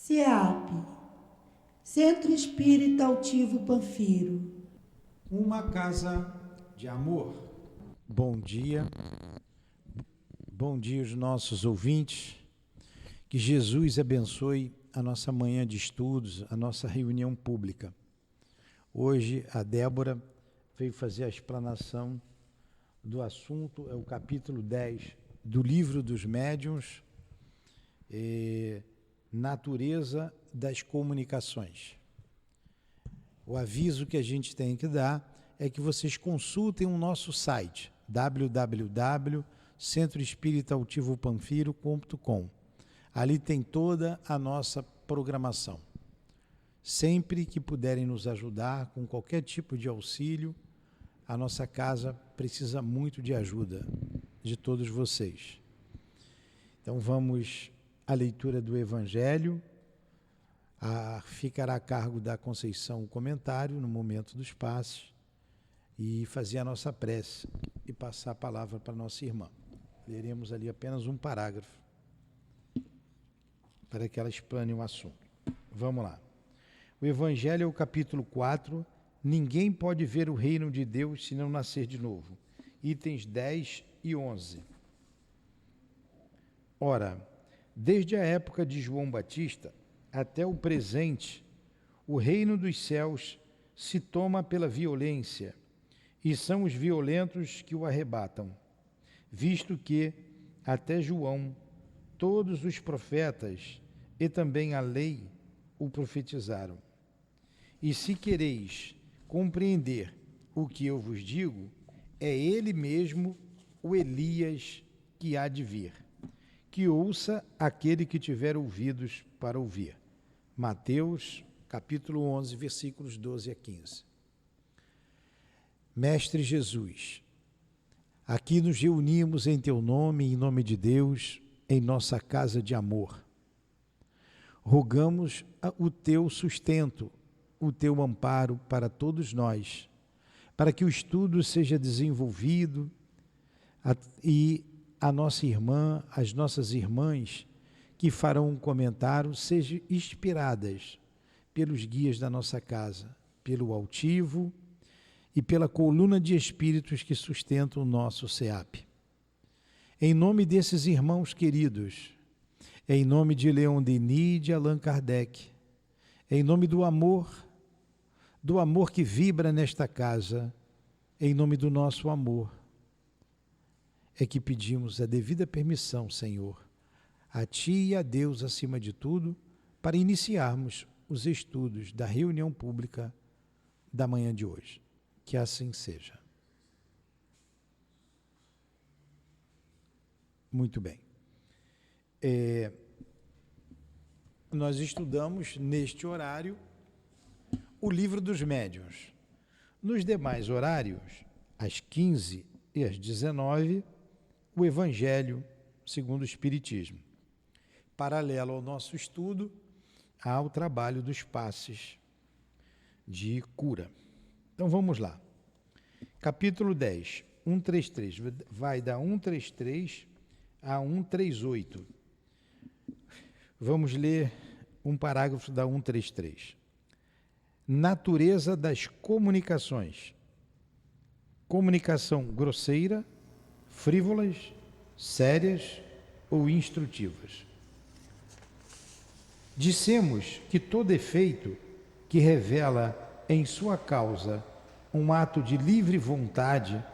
CEAP, Centro Espírita Altivo Panfiro. Uma casa de amor. Bom dia aos nossos ouvintes. Que Jesus abençoe a nossa manhã de estudos, a nossa reunião pública. Hoje a Débora veio fazer a explanação do assunto, é o capítulo 10 do Livro dos Médiuns, Natureza das Comunicações. O aviso que a gente tem que dar é que vocês consultem o nosso site, www.centroespiritaativopanfiro.com. Ali tem toda a nossa programação. Sempre que puderem nos ajudar com qualquer tipo de auxílio, a nossa casa precisa muito de ajuda de todos vocês. Então vamos à leitura do Evangelho. Ficará a cargo da Conceição o comentário no momento dos passes e fazer a nossa prece e passar a palavra para a nossa irmã. Leremos ali apenas um parágrafo para que ela explane o assunto. Vamos lá. O Evangelho é o capítulo 4. Ninguém pode ver o reino de Deus se não nascer de novo. Itens 10 e 11. Ora, desde a época de João Batista até o presente, o reino dos céus se toma pela violência, e são os violentos que o arrebatam, visto que, até João, todos os profetas e também a lei o profetizaram. E se quereis compreender o que eu vos digo, é ele mesmo, o Elias, que há de vir. Que ouça aquele que tiver ouvidos para ouvir. Mateus, capítulo 11, versículos 12 a 15. Mestre Jesus, aqui nos reunimos em teu nome e em nome de Deus, em nossa casa de amor. Rogamos o teu sustento, o teu amparo para todos nós, para que o estudo seja desenvolvido e a nossa irmã, as nossas irmãs que farão um comentário sejam inspiradas pelos guias da nossa casa, pelo altivo e pela coluna de espíritos que sustentam o nosso CEAP. Em nome desses irmãos queridos, em nome de Leon Denis e de Allan Kardec, em nome do amor que vibra nesta casa, em nome do nosso amor, é que pedimos a devida permissão, Senhor, a Ti e a Deus acima de tudo, para iniciarmos os estudos da reunião pública da manhã de hoje. Que assim seja. Muito bem. Nós estudamos neste horário o Livro dos Médiuns. Nos demais horários, às 15 e às 19, o Evangelho segundo o Espiritismo. Paralelo ao nosso estudo, há o trabalho dos passes de cura. Então vamos lá. Capítulo 10, 133, vai da 133 a 138. Vamos ler um parágrafo da 133. Natureza das comunicações. Comunicação grosseira, frívolas, sérias ou instrutivas. Dissemos que todo efeito que revela em sua causa um ato de livre vontade,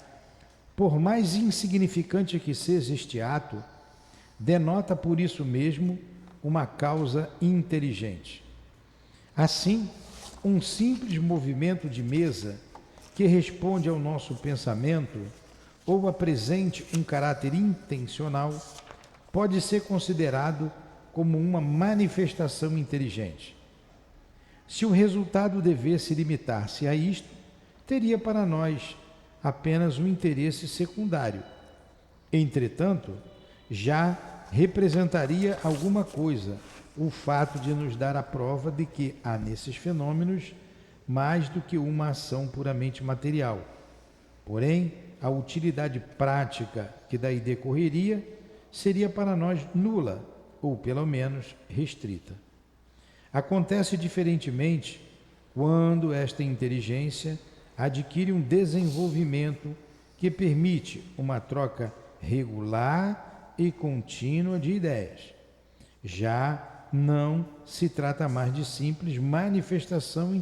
por mais insignificante que seja este ato, denota por isso mesmo uma causa inteligente. Assim, um simples movimento de mesa que responde ao nosso pensamento ou apresente um caráter intencional pode ser considerado como uma manifestação inteligente. Se o resultado devesse limitar-se a isto, teria para nós apenas um interesse secundário. Entretanto, já representaria alguma coisa o fato de nos dar a prova de que há nesses fenômenos mais do que uma ação puramente material. Porém, a utilidade prática que daí decorreria seria para nós nula, ou pelo menos restrita. Acontece diferentemente quando esta inteligência adquire um desenvolvimento que permite uma troca regular e contínua de ideias. Já não se trata mais de simples manifestações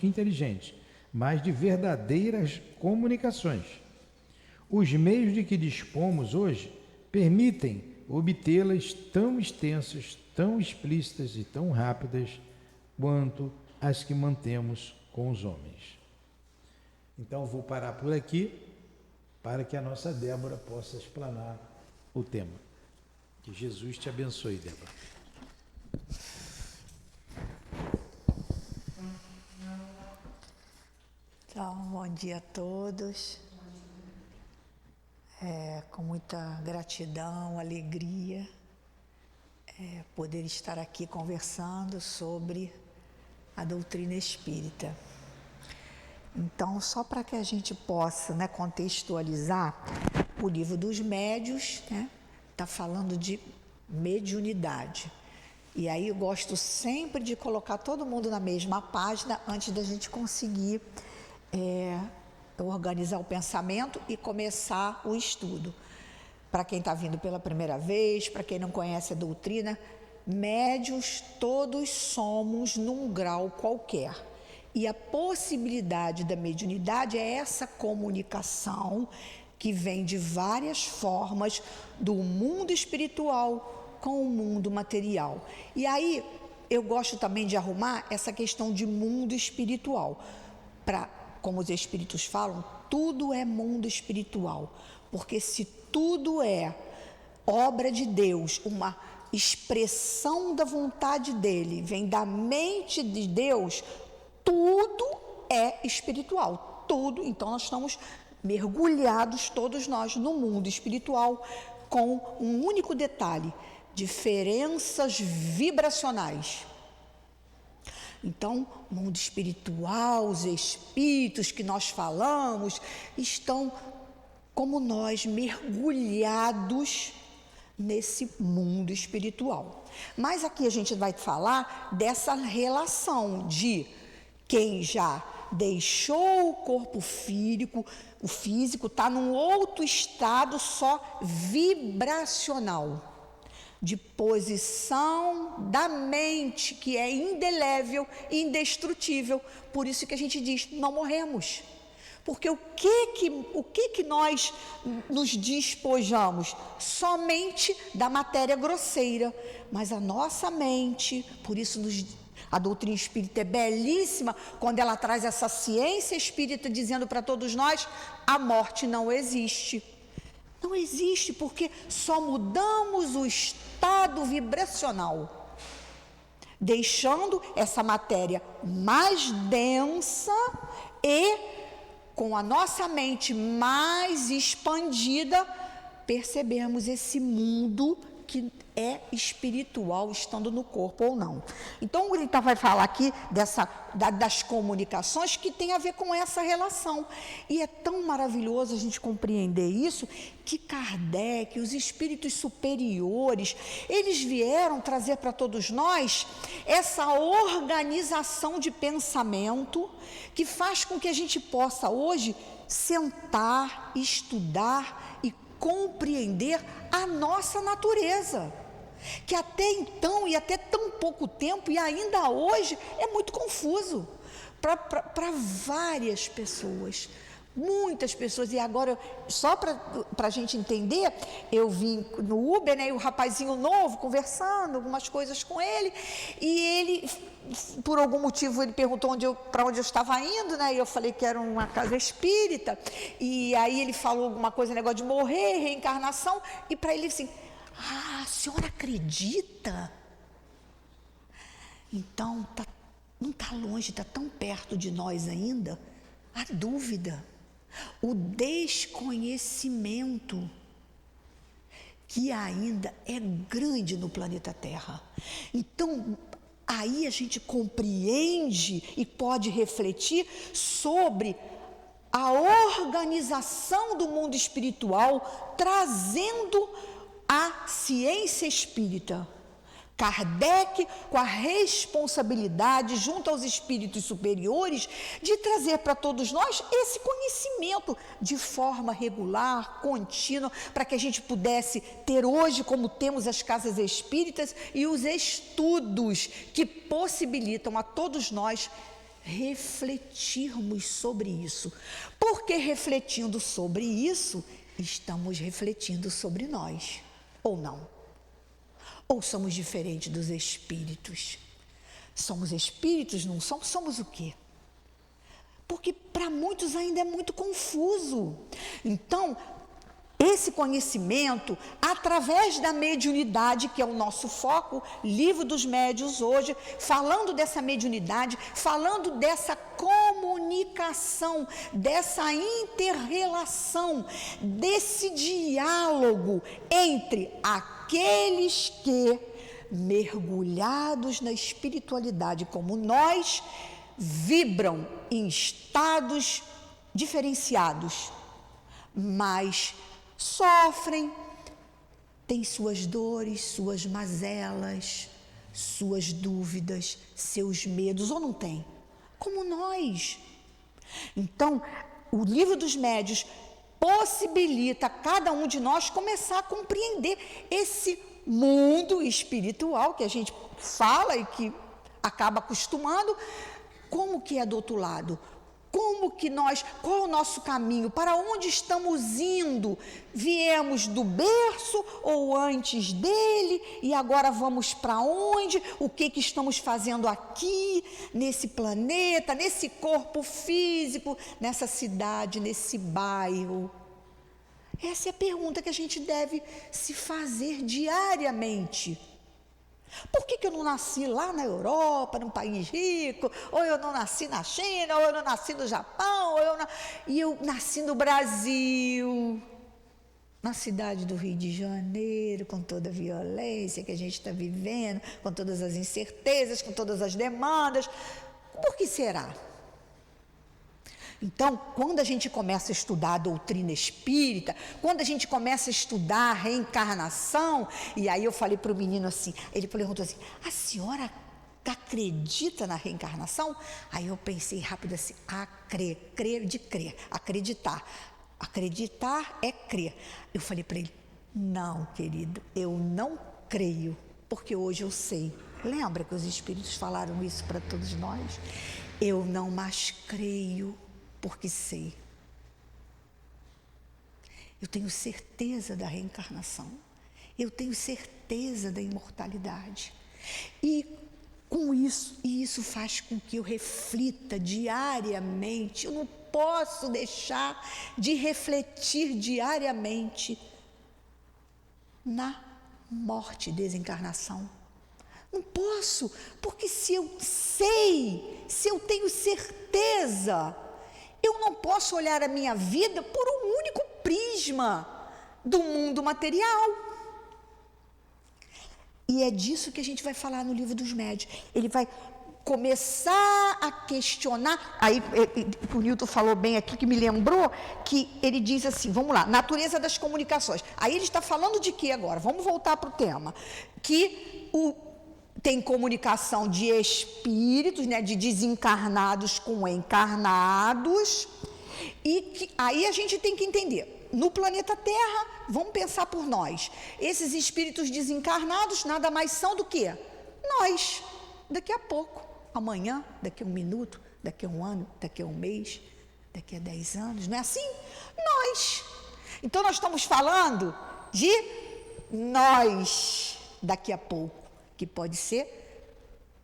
inteligentes, mas de verdadeiras comunicações. Os meios de que dispomos hoje permitem obtê-las tão extensas, tão explícitas e tão rápidas quanto as que mantemos com os homens. Então vou parar por aqui para que a nossa Débora possa explanar o tema. Que Jesus te abençoe, Débora. Então, bom dia a todos. Com muita gratidão, alegria, poder estar aqui conversando sobre a doutrina espírita. Então, só para que a gente possa, contextualizar, o livro dos médiuns, está falando de mediunidade. E aí eu gosto sempre de colocar todo mundo na mesma página antes da gente conseguir organizar o pensamento e começar o estudo. Para quem está vindo pela primeira vez, para quem não conhece a doutrina, médiuns todos somos num grau qualquer. E a possibilidade da mediunidade é essa comunicação que vem de várias formas do mundo espiritual com o mundo material. E aí eu gosto também de arrumar essa questão de mundo espiritual. Como os espíritos falam, tudo é mundo espiritual. Porque se tudo é obra de Deus, uma expressão da vontade dele, vem da mente de Deus, tudo é espiritual, tudo. Então nós estamos mergulhados, todos nós, no mundo espiritual, com um único detalhe: diferenças vibracionais. Então, o mundo espiritual, os espíritos que nós falamos, estão como nós, mergulhados nesse mundo espiritual. Mas aqui a gente vai falar dessa relação de quem já deixou o corpo físico, o físico está num outro estado só vibracional, de posição da mente, que é indelével e indestrutível. Por isso que a gente diz, não morremos. Porque o que nós nos despojamos? Somente da matéria grosseira. Mas a nossa mente, por isso a doutrina espírita é belíssima, quando ela traz essa ciência espírita dizendo para todos nós, a morte não existe. Não existe, porque só mudamos o estado vibracional, deixando essa matéria mais densa e com a nossa mente mais expandida, percebemos esse mundo que é espiritual, estando no corpo ou não. Então, ele vai falar aqui das comunicações que tem a ver com essa relação. E é tão maravilhoso a gente compreender isso, que Kardec, os espíritos superiores, eles vieram trazer para todos nós essa organização de pensamento que faz com que a gente possa hoje sentar, estudar e compreender a nossa natureza, que até então e até tão pouco tempo e ainda hoje é muito confuso para várias pessoas, muitas pessoas. E agora, só para a gente entender, eu vim no Uber, e o rapazinho novo conversando algumas coisas com ele, e ele, por algum motivo, ele perguntou para onde eu estava indo, e eu falei que era uma casa espírita, e aí ele falou alguma coisa, negócio de morrer, reencarnação, e para ele assim, a senhora acredita? Então, não está longe, está tão perto de nós ainda, a dúvida, o desconhecimento, que ainda é grande no planeta Terra. Então, aí a gente compreende e pode refletir sobre a organização do mundo espiritual, trazendo a ciência espírita. Kardec, com a responsabilidade, junto aos espíritos superiores, de trazer para todos nós esse conhecimento de forma regular, contínua, para que a gente pudesse ter hoje, como temos as casas espíritas e os estudos que possibilitam a todos nós refletirmos sobre isso. Porque refletindo sobre isso, estamos refletindo sobre nós, ou não? Ou somos diferentes dos espíritos? Somos espíritos, não somos? Somos o quê? Porque para muitos ainda é muito confuso. Então, esse conhecimento, através da mediunidade, que é o nosso foco, Livro dos Médiuns hoje, falando dessa mediunidade, falando dessa comunicação, dessa inter-relação, desse diálogo entre aqueles que, mergulhados na espiritualidade como nós, vibram em estados diferenciados, mas sofrem, têm suas dores, suas mazelas, suas dúvidas, seus medos, ou não tem? Como nós. Então, o Livro dos Médiuns possibilita a cada um de nós começar a compreender esse mundo espiritual que a gente fala e que acaba acostumando, como que é do outro lado. Como que qual é o nosso caminho? Para onde estamos indo? Viemos do berço ou antes dele? E agora vamos para onde? O que estamos fazendo aqui, nesse planeta, nesse corpo físico, nessa cidade, nesse bairro? Essa é a pergunta que a gente deve se fazer diariamente. Por que eu não nasci lá na Europa, num país rico, ou eu não nasci na China, ou eu não nasci no Japão, e eu nasci no Brasil, na cidade do Rio de Janeiro, com toda a violência que a gente está vivendo, com todas as incertezas, com todas as demandas? Por que será? Então, quando a gente começa a estudar a doutrina espírita, quando a gente começa a estudar a reencarnação, e aí eu falei para o menino assim, ele perguntou assim, a senhora acredita na reencarnação? Aí eu pensei rápido assim, crer de crer, acreditar. Acreditar é crer. Eu falei para ele, não, querido, eu não creio, porque hoje eu sei. Lembra que os espíritos falaram isso para todos nós? Eu não mais creio, porque sei. Eu tenho certeza da reencarnação. Eu tenho certeza da imortalidade. E com isso, isso faz com que eu reflita diariamente. Eu não posso deixar de refletir diariamente na morte e desencarnação. Não posso, porque se eu sei, se eu tenho certeza, eu não posso olhar a minha vida por um único prisma do mundo material. E é disso que a gente vai falar no Livro dos Médiuns. Ele vai começar a questionar, aí o Newton falou bem aqui, que me lembrou, que ele diz assim, vamos lá, natureza das comunicações. Aí ele está falando de quê agora? Vamos voltar para o tema. Que tem comunicação de espíritos, né, de desencarnados com encarnados, e que aí a gente tem que entender, no planeta Terra, vamos pensar por nós, esses espíritos desencarnados nada mais são do que nós, daqui a pouco, amanhã, daqui a um minuto, daqui a um ano, daqui a um mês, daqui a 10 anos, não é assim? Nós. Então nós estamos falando de nós daqui a pouco, que pode ser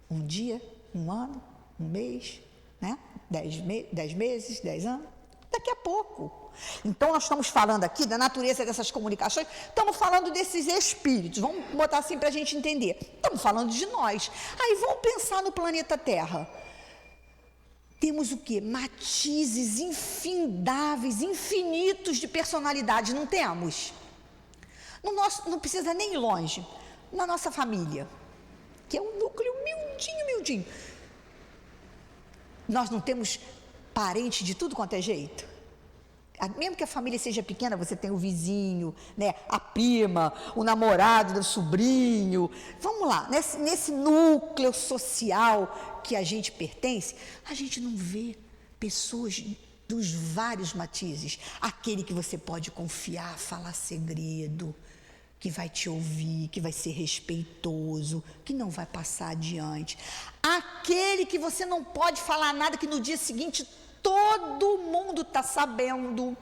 um dia, um ano, um mês, né? 10 meses, 10 anos, daqui a pouco. Então, nós estamos falando aqui da natureza dessas comunicações, estamos falando desses espíritos, vamos botar assim para a gente entender, estamos falando de nós. Aí, vamos pensar no planeta Terra. Temos o quê? Matizes infindáveis, infinitos de personalidades, não temos? No nosso, não precisa nem ir longe, na nossa família, que é um núcleo miudinho. Nós não temos parente de tudo quanto é jeito? Mesmo que a família seja pequena, você tem o vizinho, né, a prima, o namorado do sobrinho. Vamos lá, nesse núcleo social que a gente pertence, a gente não vê pessoas dos vários matizes. Aquele que você pode confiar, falar segredo, que vai te ouvir, que vai ser respeitoso, que não vai passar adiante. Aquele que você não pode falar nada, que no dia seguinte todo mundo está sabendo.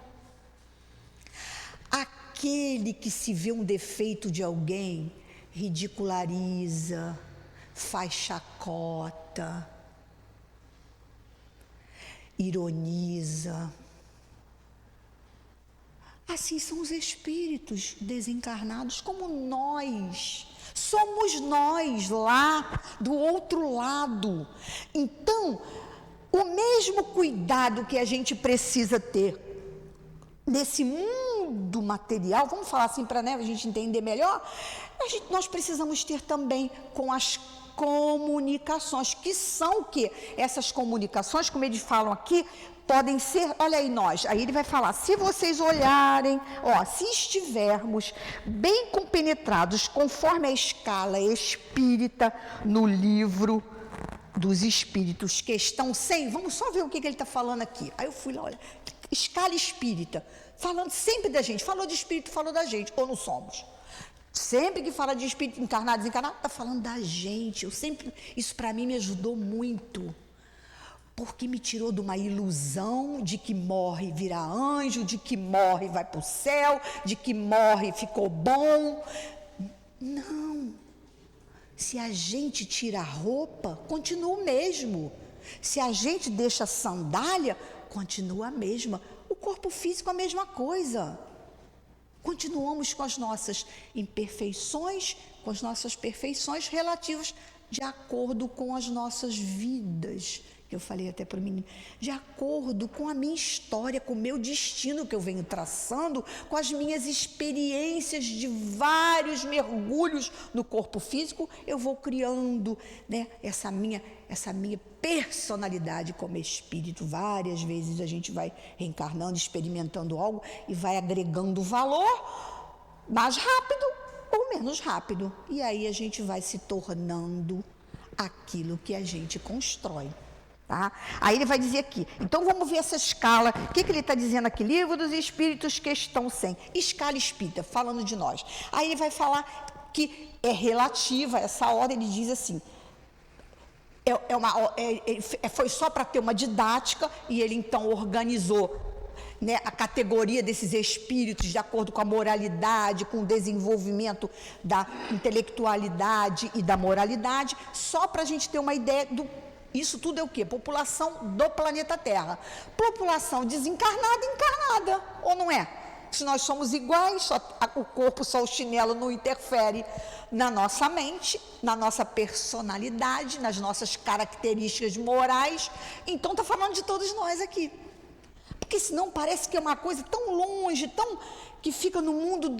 Aquele que, se vê um defeito de alguém, ridiculariza, faz chacota, ironiza. Assim são os espíritos desencarnados, como nós. Somos nós lá do outro lado. Então, o mesmo cuidado que a gente precisa ter nesse mundo material, vamos falar assim para, né, a gente entender melhor, nós precisamos ter também com as comunicações, que são o quê? Essas comunicações, como eles falam aqui, podem ser, olha aí nós, aí ele vai falar, se vocês olharem, se estivermos bem compenetrados conforme a escala espírita no livro dos espíritos, questão 100, vamos só ver o que ele está falando aqui. Aí eu fui lá, olha, escala espírita, falando sempre da gente, falou de espírito, falou da gente, ou não somos? Sempre que fala de espírito encarnado, desencarnado, está falando da gente. Isso para mim me ajudou muito, porque me tirou de uma ilusão de que morre vira anjo, de que morre vai para o céu, de que morre ficou bom. Não. Se a gente tira a roupa, continua o mesmo. Se a gente deixa a sandália, continua a mesma. O corpo físico a mesma coisa. Continuamos com as nossas imperfeições, com as nossas perfeições relativas de acordo com as nossas vidas. Eu falei até para o menino, de acordo com a minha história, com o meu destino que eu venho traçando, com as minhas experiências de vários mergulhos no corpo físico, eu vou criando, né, essa minha personalidade como espírito. Várias vezes a gente vai reencarnando, experimentando algo e vai agregando valor mais rápido ou menos rápido. E aí a gente vai se tornando aquilo que a gente constrói. Tá? Aí ele vai dizer aqui, então vamos ver essa escala, o que ele está dizendo aqui? Livro dos Espíritos, questão 100, escala espírita, falando de nós. Aí ele vai falar que é relativa, essa ordem, ele diz assim, foi só para ter uma didática, e ele então organizou, né, a categoria desses espíritos de acordo com a moralidade, com o desenvolvimento da intelectualidade e da moralidade, só para a gente ter uma ideia do... Isso tudo é o quê? População do planeta Terra. População desencarnada e encarnada, ou não é? Se nós somos iguais, o corpo, só o chinelo não interfere na nossa mente, na nossa personalidade, nas nossas características morais. Então está falando de todos nós aqui. Porque senão parece que é uma coisa tão longe, tão que fica no mundo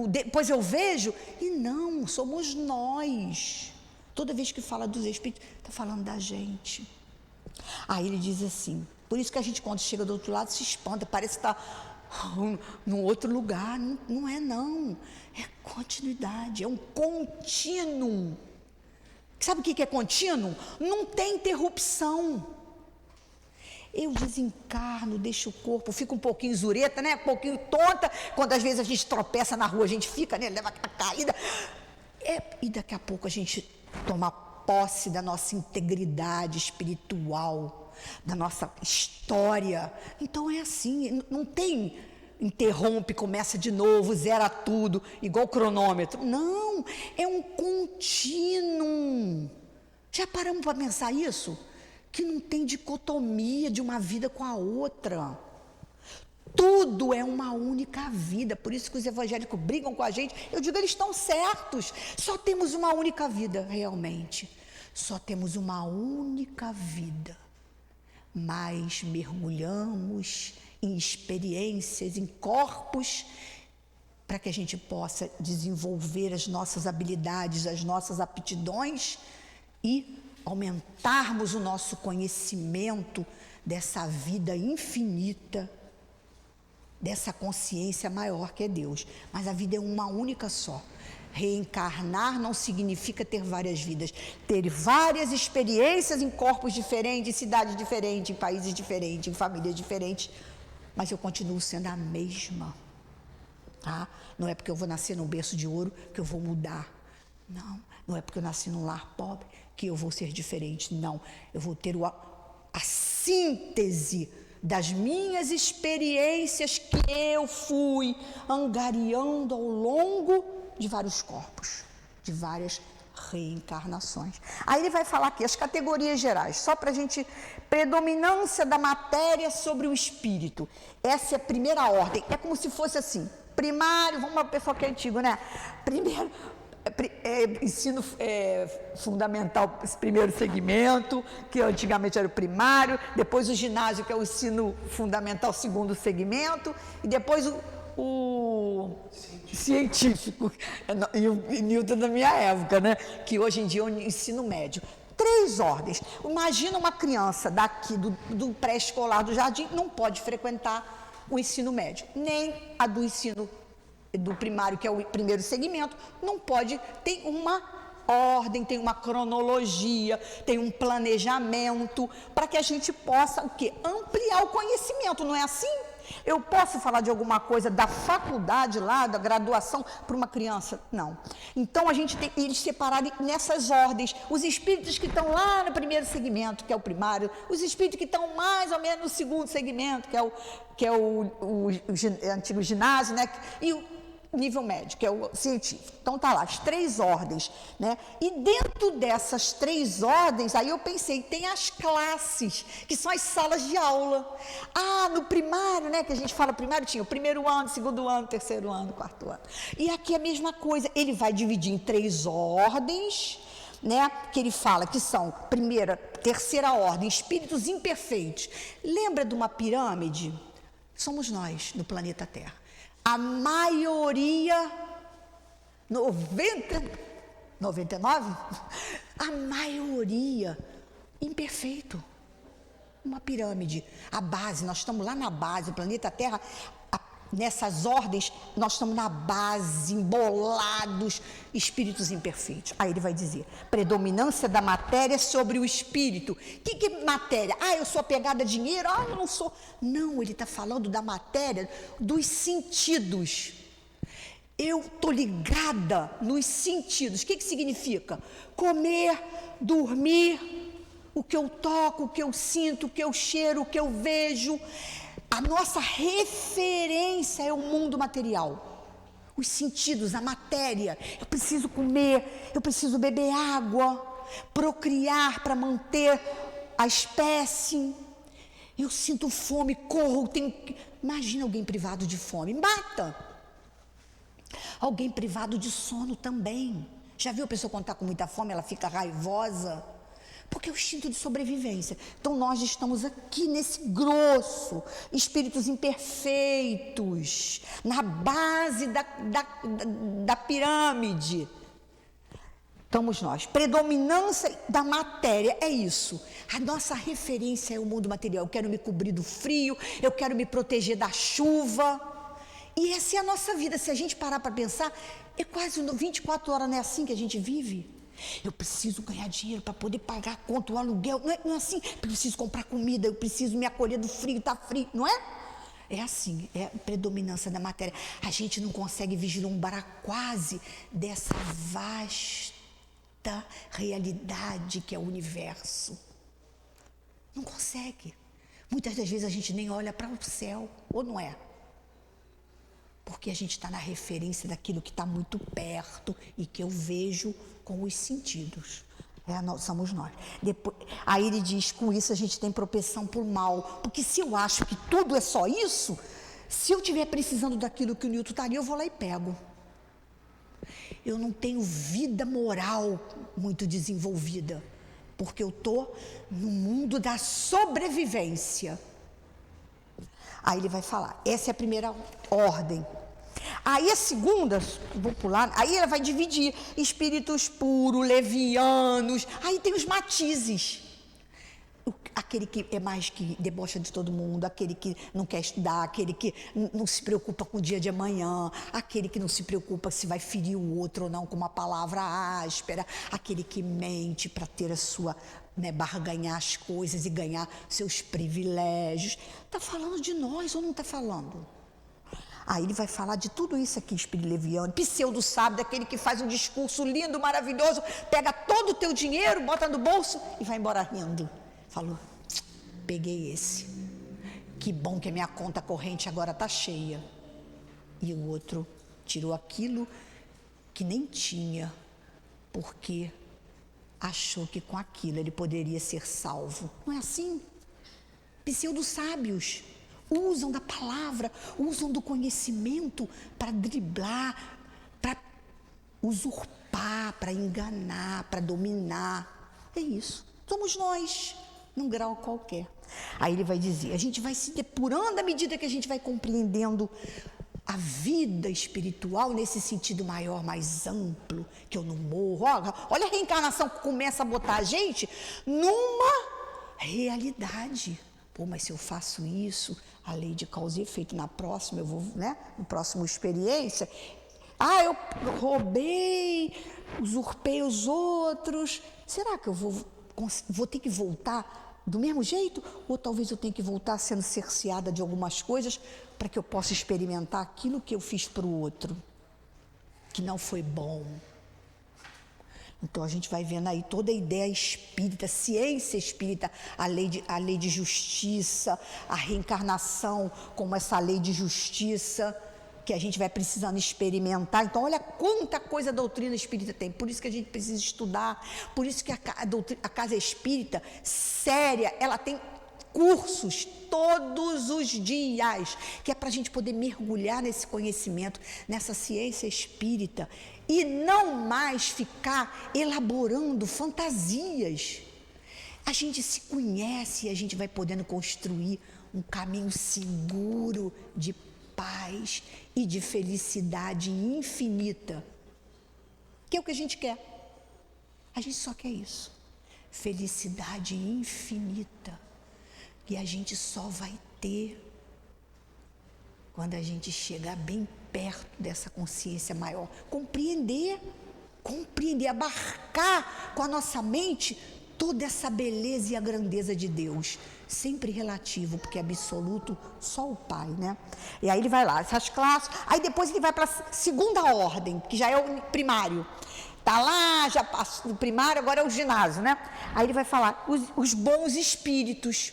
depois eu vejo, e não, somos nós. Toda vez que fala dos espíritos, está falando da gente. Aí ele diz assim, por isso que a gente, quando chega do outro lado, se espanta, parece que está num outro lugar. Não é, não. É continuidade, é um contínuo. Sabe o que é contínuo? Não tem interrupção. Eu desencarno, deixo o corpo, fico um pouquinho zureta, né? Um pouquinho tonta. Quando às vezes a gente tropeça na rua, a gente fica, né? Leva aquela caída. E daqui a pouco a gente toma posse da nossa integridade espiritual, da nossa história. Então é assim, não tem interrompe, começa de novo, zera tudo, igual cronômetro. Não, é um contínuo. Já paramos para pensar isso? Que não tem dicotomia de uma vida com a outra. Tudo é uma única vida, por isso que os evangélicos brigam com a gente. Eu digo, eles estão certos. Só temos uma única vida, realmente. Só temos uma única vida. Mas mergulhamos em experiências, em corpos, para que a gente possa desenvolver as nossas habilidades, as nossas aptidões e aumentarmos o nosso conhecimento dessa vida infinita dessa consciência maior que é Deus. Mas a vida é uma única só. Reencarnar não significa ter várias vidas, ter várias experiências em corpos diferentes, em cidades diferentes, em países diferentes, em famílias diferentes, mas eu continuo sendo a mesma, tá? Não é porque eu vou nascer num berço de ouro que eu vou mudar, não é porque eu nasci num lar pobre que eu vou ser diferente, não, eu vou ter a síntese das minhas experiências que eu fui angariando ao longo de vários corpos, de várias reencarnações. Aí ele vai falar aqui as categorias gerais, só para a gente, predominância da matéria sobre o espírito. Essa é a primeira ordem, é como se fosse assim, primário, vamos uma pessoa que é antigo, né? Primeiro, ensino fundamental, esse primeiro segmento, que antigamente era o primário, depois o ginásio, que é o ensino fundamental, segundo segmento, e depois o científico, e o Newton da minha época, né? Que hoje em dia é o ensino médio. 3 ordens. Imagina uma criança daqui do pré-escolar, do jardim, não pode frequentar o ensino médio, nem a do ensino do primário, que é o primeiro segmento, não pode, tem uma ordem, tem uma cronologia, tem um planejamento, para que a gente possa o quê? Ampliar o conhecimento, não é assim? Eu posso falar de alguma coisa da faculdade lá, da graduação, para uma criança? Não. Então, a gente tem eles separados nessas ordens. Os espíritos que estão lá no primeiro segmento, que é o primário, os espíritos que estão mais ou menos no segundo segmento, que é o antigo ginásio, né? E o nível médio, que é o científico. Então, tá lá, as 3 ordens, né? E dentro dessas 3 ordens, aí eu pensei, tem as classes, que são as salas de aula. No primário, né, que a gente fala primário, tinha o primeiro ano, segundo ano, terceiro ano, quarto ano. E aqui é a mesma coisa, ele vai dividir em 3 ordens, né, que ele fala que são, primeira, terceira ordem, espíritos imperfeitos. Lembra de uma pirâmide? Somos nós, no planeta Terra. A maioria, 99? A maioria imperfeito. Uma pirâmide. A base, nós estamos lá na base, o planeta Terra, nessas ordens, nós estamos na base, embolados, espíritos imperfeitos. Aí ele vai dizer, predominância da matéria sobre o espírito. O que é matéria? Eu sou apegada a dinheiro? Eu não sou. Não, ele está falando da matéria, dos sentidos. Eu estou ligada nos sentidos. O que significa? Comer, dormir, o que eu toco, o que eu sinto, o que eu cheiro, o que eu vejo. A nossa referência é o mundo material, os sentidos, a matéria. Eu preciso comer, eu preciso beber água, procriar para manter a espécie. Eu sinto fome, corro, Imagina alguém privado de fome, mata. Alguém privado de sono também. Já viu a pessoa quando está com muita fome, ela fica raivosa? Porque é o instinto de sobrevivência. Então, nós estamos aqui nesse grosso, espíritos imperfeitos, na base da pirâmide. Estamos nós. Predominância da matéria, é isso. A nossa referência é o mundo material. Eu quero me cobrir do frio, eu quero me proteger da chuva. E essa é a nossa vida. Se a gente parar para pensar, é quase 24 horas, não é assim que a gente vive? Eu preciso ganhar dinheiro para poder pagar a conta, o aluguel, não é assim? Eu preciso comprar comida, eu preciso me acolher do frio, está frio, não é? É assim, é a predominância da matéria. A gente não consegue vislumbrar quase dessa vasta realidade que é o universo. Não consegue. Muitas das vezes a gente nem olha para o céu, ou não é? Porque a gente está na referência daquilo que está muito perto e que eu vejo com os sentidos. Somos nós. Aí ele diz, com isso a gente tem propensão por mal. Porque se eu acho que tudo é só isso, se eu estiver precisando daquilo que o Newton estaria, eu vou lá e pego. Eu não tenho vida moral muito desenvolvida, porque eu estou no mundo da sobrevivência. Aí ele vai falar, essa é a primeira ordem. Aí a segunda, vou pular, aí ela vai dividir espíritos puros, levianos, aí tem os matizes. Aquele que é mais que debocha de todo mundo, aquele que não quer estudar, aquele que não se preocupa com o dia de amanhã, aquele que não se preocupa se vai ferir o outro ou não com uma palavra áspera, aquele que mente para ter a sua, barganhar as coisas e ganhar seus privilégios. Está falando de nós ou não está falando? Aí ele vai falar de tudo isso aqui, espírito leviano, pseudo-sábio, daquele que faz um discurso lindo, maravilhoso, pega todo o teu dinheiro, bota no bolso e vai embora rindo. Falou, peguei esse. Que bom que a minha conta corrente agora está cheia. E o outro tirou aquilo que nem tinha, porque achou que com aquilo ele poderia ser salvo. Não é assim? Pseudo-sábios usam da palavra, usam do conhecimento para driblar, para usurpar, para enganar, para dominar. É isso. Somos nós, num grau qualquer. Aí ele vai dizer, a gente vai se depurando à medida que a gente vai compreendendo a vida espiritual nesse sentido maior, mais amplo, que eu não morro. Olha a reencarnação que começa a botar a gente numa realidade. Pô, mas se eu faço isso, a lei de causa e efeito, na próxima eu vou, no próximo experiência, eu roubei, usurpei os outros, será que eu vou ter que voltar do mesmo jeito? Ou talvez eu tenha que voltar sendo cerceada de algumas coisas para que eu possa experimentar aquilo que eu fiz para o outro, que não foi bom. Então a gente vai vendo aí toda a ideia espírita, ciência espírita, a lei de justiça, a reencarnação como essa lei de justiça que a gente vai precisando experimentar. Então olha quanta coisa a doutrina espírita tem, por isso que a gente precisa estudar, por isso que a casa espírita, séria, ela tem cursos todos os dias, que é para a gente poder mergulhar nesse conhecimento, nessa ciência espírita, e não mais ficar elaborando fantasias. A gente se conhece e a gente vai podendo construir um caminho seguro de paz e de felicidade infinita, que é o que a gente quer. A gente só quer isso, felicidade infinita, que a gente só vai ter quando a gente chegar bem perto dessa consciência maior, compreender, abarcar com a nossa mente toda essa beleza e a grandeza de Deus, sempre relativo, porque é absoluto só o Pai, E aí ele vai lá, essas classes, aí depois ele vai para a segunda ordem, que já é o primário. Tá lá, já passou do primário, agora é o ginásio, Aí ele vai falar os bons espíritos,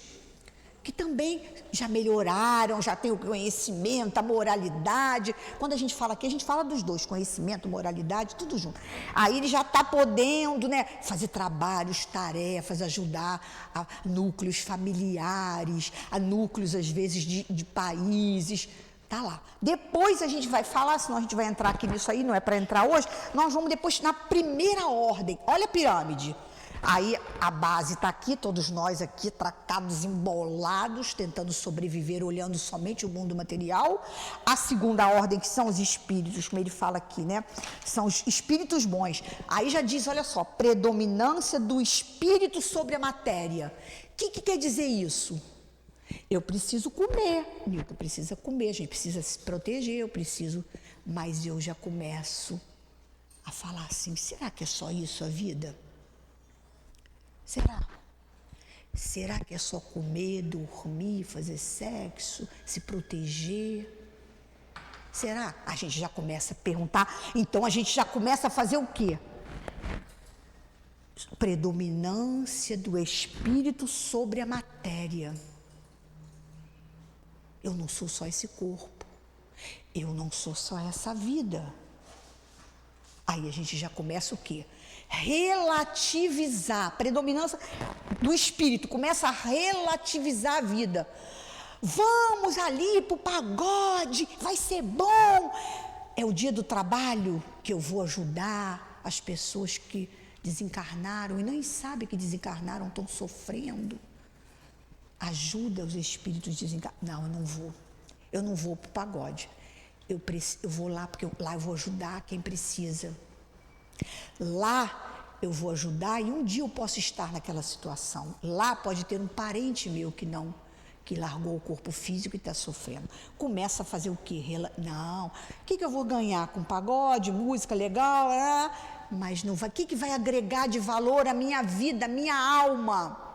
que também já melhoraram, já têm o conhecimento, a moralidade. Quando a gente fala aqui, a gente fala dos dois, conhecimento, moralidade, tudo junto. Aí ele já está podendo, fazer trabalhos, tarefas, ajudar a núcleos familiares, a núcleos, às vezes, de países. Tá lá. Depois a gente vai falar, senão a gente vai entrar aqui nisso aí, não é para entrar hoje, nós vamos depois na primeira ordem. Olha a pirâmide. Aí a base está aqui, todos nós aqui, tracados, embolados, tentando sobreviver, olhando somente o mundo material. A segunda ordem, que são os espíritos, como ele fala aqui, São os espíritos bons. Aí já diz, olha só, predominância do espírito sobre a matéria. O que quer dizer isso? Eu preciso comer, Nilton precisa comer, a gente precisa se proteger, mas eu já começo a falar assim, será que é só isso a vida? Será? Será que é só comer, dormir, fazer sexo, se proteger? Será? A gente já começa a perguntar, então a gente já começa a fazer o quê? Predominância do espírito sobre a matéria. Eu não sou só esse corpo, eu não sou só essa vida. Aí a gente já começa o quê? Relativizar, predominância do espírito, começa a relativizar a vida. Vamos ali para o pagode, vai ser bom. É o dia do trabalho que eu vou ajudar as pessoas que desencarnaram e nem sabem que desencarnaram, estão sofrendo. Ajuda os espíritos desencarnados. Não, eu não vou para o pagode. Eu vou lá porque lá eu vou ajudar quem precisa. Lá eu vou ajudar e um dia eu posso estar naquela situação. Lá pode ter um parente meu que largou o corpo físico e está sofrendo. Começa a fazer o quê? Não, o que eu vou ganhar com pagode, música legal? Mas não vai. O que vai agregar de valor à minha vida, à minha alma?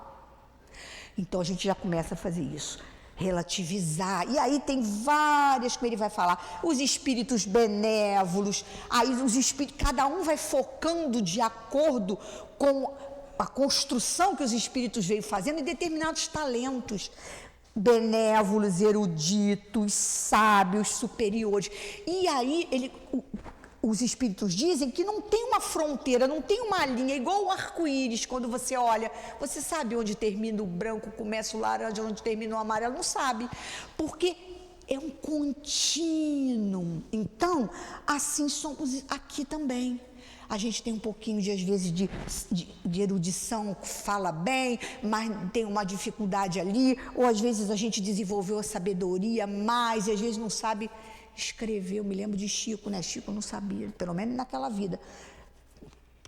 Então a gente já começa a fazer isso. Relativizar, e aí tem várias, como ele vai falar, os espíritos benévolos, aí os espíritos, cada um vai focando de acordo com a construção que os espíritos veio fazendo em determinados talentos, benévolos, eruditos, sábios, superiores, e aí os espíritos dizem que não tem uma fronteira, não tem uma linha, igual o arco-íris, quando você olha, você sabe onde termina o branco, começa o laranja, onde termina o amarelo, não sabe, porque é um contínuo. Então, assim somos aqui também. A gente tem um pouquinho, às vezes, de erudição, fala bem, mas tem uma dificuldade ali, ou às vezes a gente desenvolveu a sabedoria mais, e às vezes não sabe escrever. Eu me lembro de Chico, né? Chico não sabia, pelo menos naquela vida.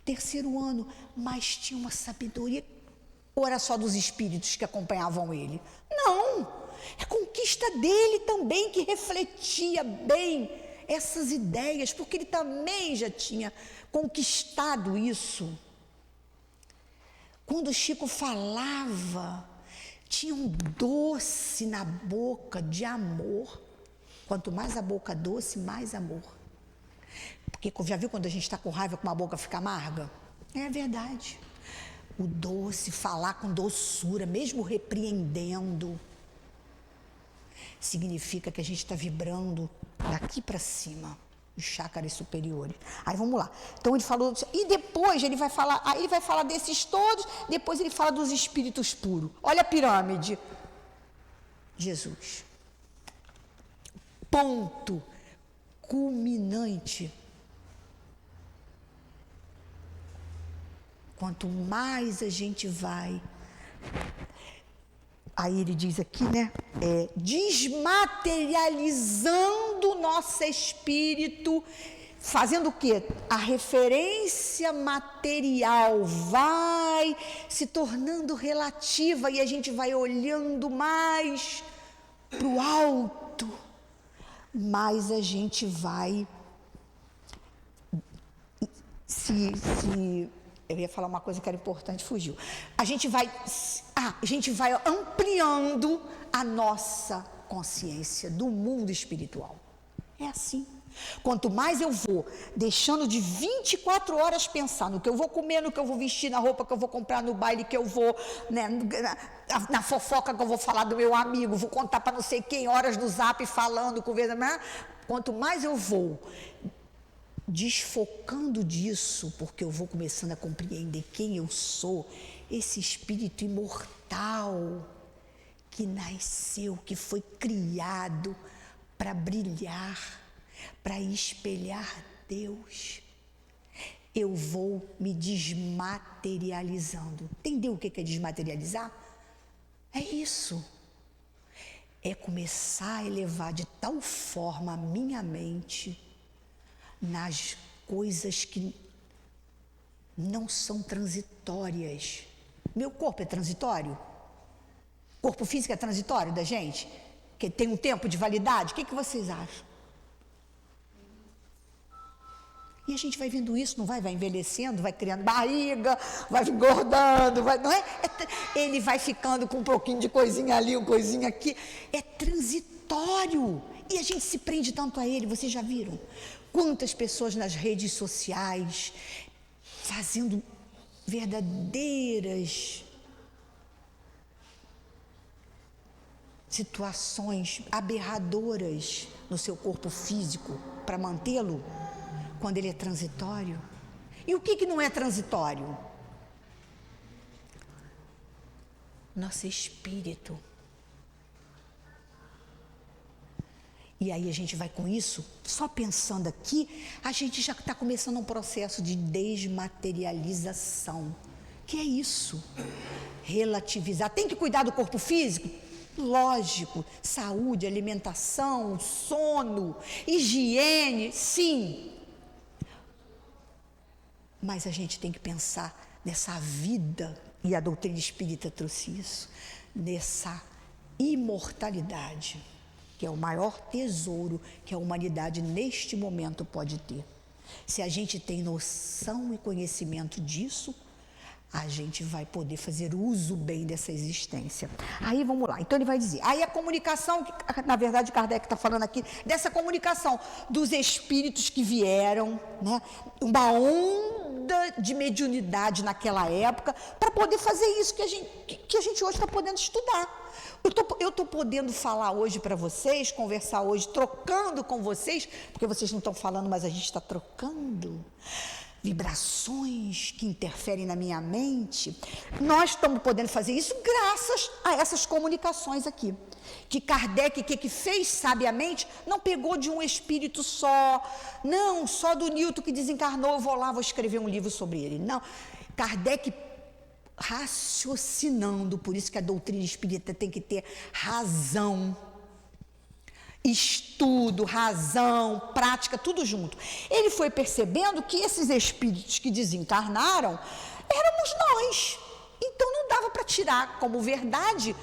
Terceiro ano, mas tinha uma sabedoria. Ou era só dos espíritos que acompanhavam ele? Não, é conquista dele também, que refletia bem essas ideias, porque ele também já tinha conquistado isso. Quando Chico falava, tinha um doce na boca de amor. Quanto mais a boca doce, mais amor. Porque já viu quando a gente está com raiva, com a boca fica amarga? É verdade. O doce, falar com doçura, mesmo repreendendo, significa que a gente está vibrando daqui para cima, os chakras superiores. Aí vamos lá. Então ele falou, e depois ele vai falar, aí ele vai falar desses todos, depois ele fala dos espíritos puros. Olha a pirâmide. Jesus. Ponto culminante. Quanto mais a gente vai, aí ele diz aqui, né, desmaterializando nosso espírito, fazendo o quê? A referência material vai se tornando relativa e a gente vai olhando mais para o alto, mais a gente vai eu ia falar uma coisa que era importante, fugiu. A gente vai ampliando a nossa consciência do mundo espiritual. É assim. Quanto mais eu vou deixando de 24 horas pensar no que eu vou comer, no que eu vou vestir, na roupa que eu vou comprar, no baile que eu vou, né, na fofoca que eu vou falar do meu amigo, vou contar para não sei quem, horas do zap falando, conversa, quanto mais eu vou desfocando disso, porque eu vou começando a compreender quem eu sou, esse espírito imortal que nasceu, que foi criado para brilhar, para espelhar Deus. Eu vou me desmaterializando. Entendeu o que é desmaterializar? É isso. É começar a elevar de tal forma a minha mente nas coisas que não são transitórias. Meu corpo é transitório? O corpo físico é transitório da gente? Que tem um tempo de validade? O que vocês acham? E a gente vai vendo isso, não vai? Vai envelhecendo, vai criando barriga, vai engordando, não é? Ele vai ficando com um pouquinho de coisinha ali, uma coisinha aqui. É transitório. E a gente se prende tanto a ele, vocês já viram? Quantas pessoas nas redes sociais fazendo verdadeiras situações aberradoras no seu corpo físico para mantê-lo quando ele é transitório. E o que não é transitório? Nosso espírito. E aí a gente vai com isso, só pensando aqui, a gente já está começando um processo de desmaterialização. Que é isso? Relativizar. Tem que cuidar do corpo físico? Lógico. Saúde, alimentação, sono, higiene, sim. Mas a gente tem que pensar nessa vida, e a doutrina espírita trouxe isso, nessa imortalidade, que é o maior tesouro que a humanidade neste momento pode ter. Se a gente tem noção e conhecimento disso, a gente vai poder fazer uso bem dessa existência. Aí vamos lá, então ele vai dizer, aí a comunicação, na verdade Kardec está falando aqui, dessa comunicação dos espíritos que vieram, né, uma onda de mediunidade naquela época, para poder fazer isso que a gente hoje está podendo estudar. Eu estou podendo falar hoje para vocês, conversar hoje, trocando com vocês, porque vocês não estão falando, mas a gente está trocando vibrações que interferem na minha mente. Nós estamos podendo fazer isso graças a essas comunicações aqui. Que Kardec, que fez sabiamente, não pegou de um espírito só, não, só do Newton que desencarnou, eu vou lá, vou escrever um livro sobre ele. Não, Kardec raciocinando, por isso que a doutrina espírita tem que ter razão, estudo, razão, prática, tudo junto. Ele foi percebendo que esses espíritos que desencarnaram éramos nós. Então não dava para tirar como verdade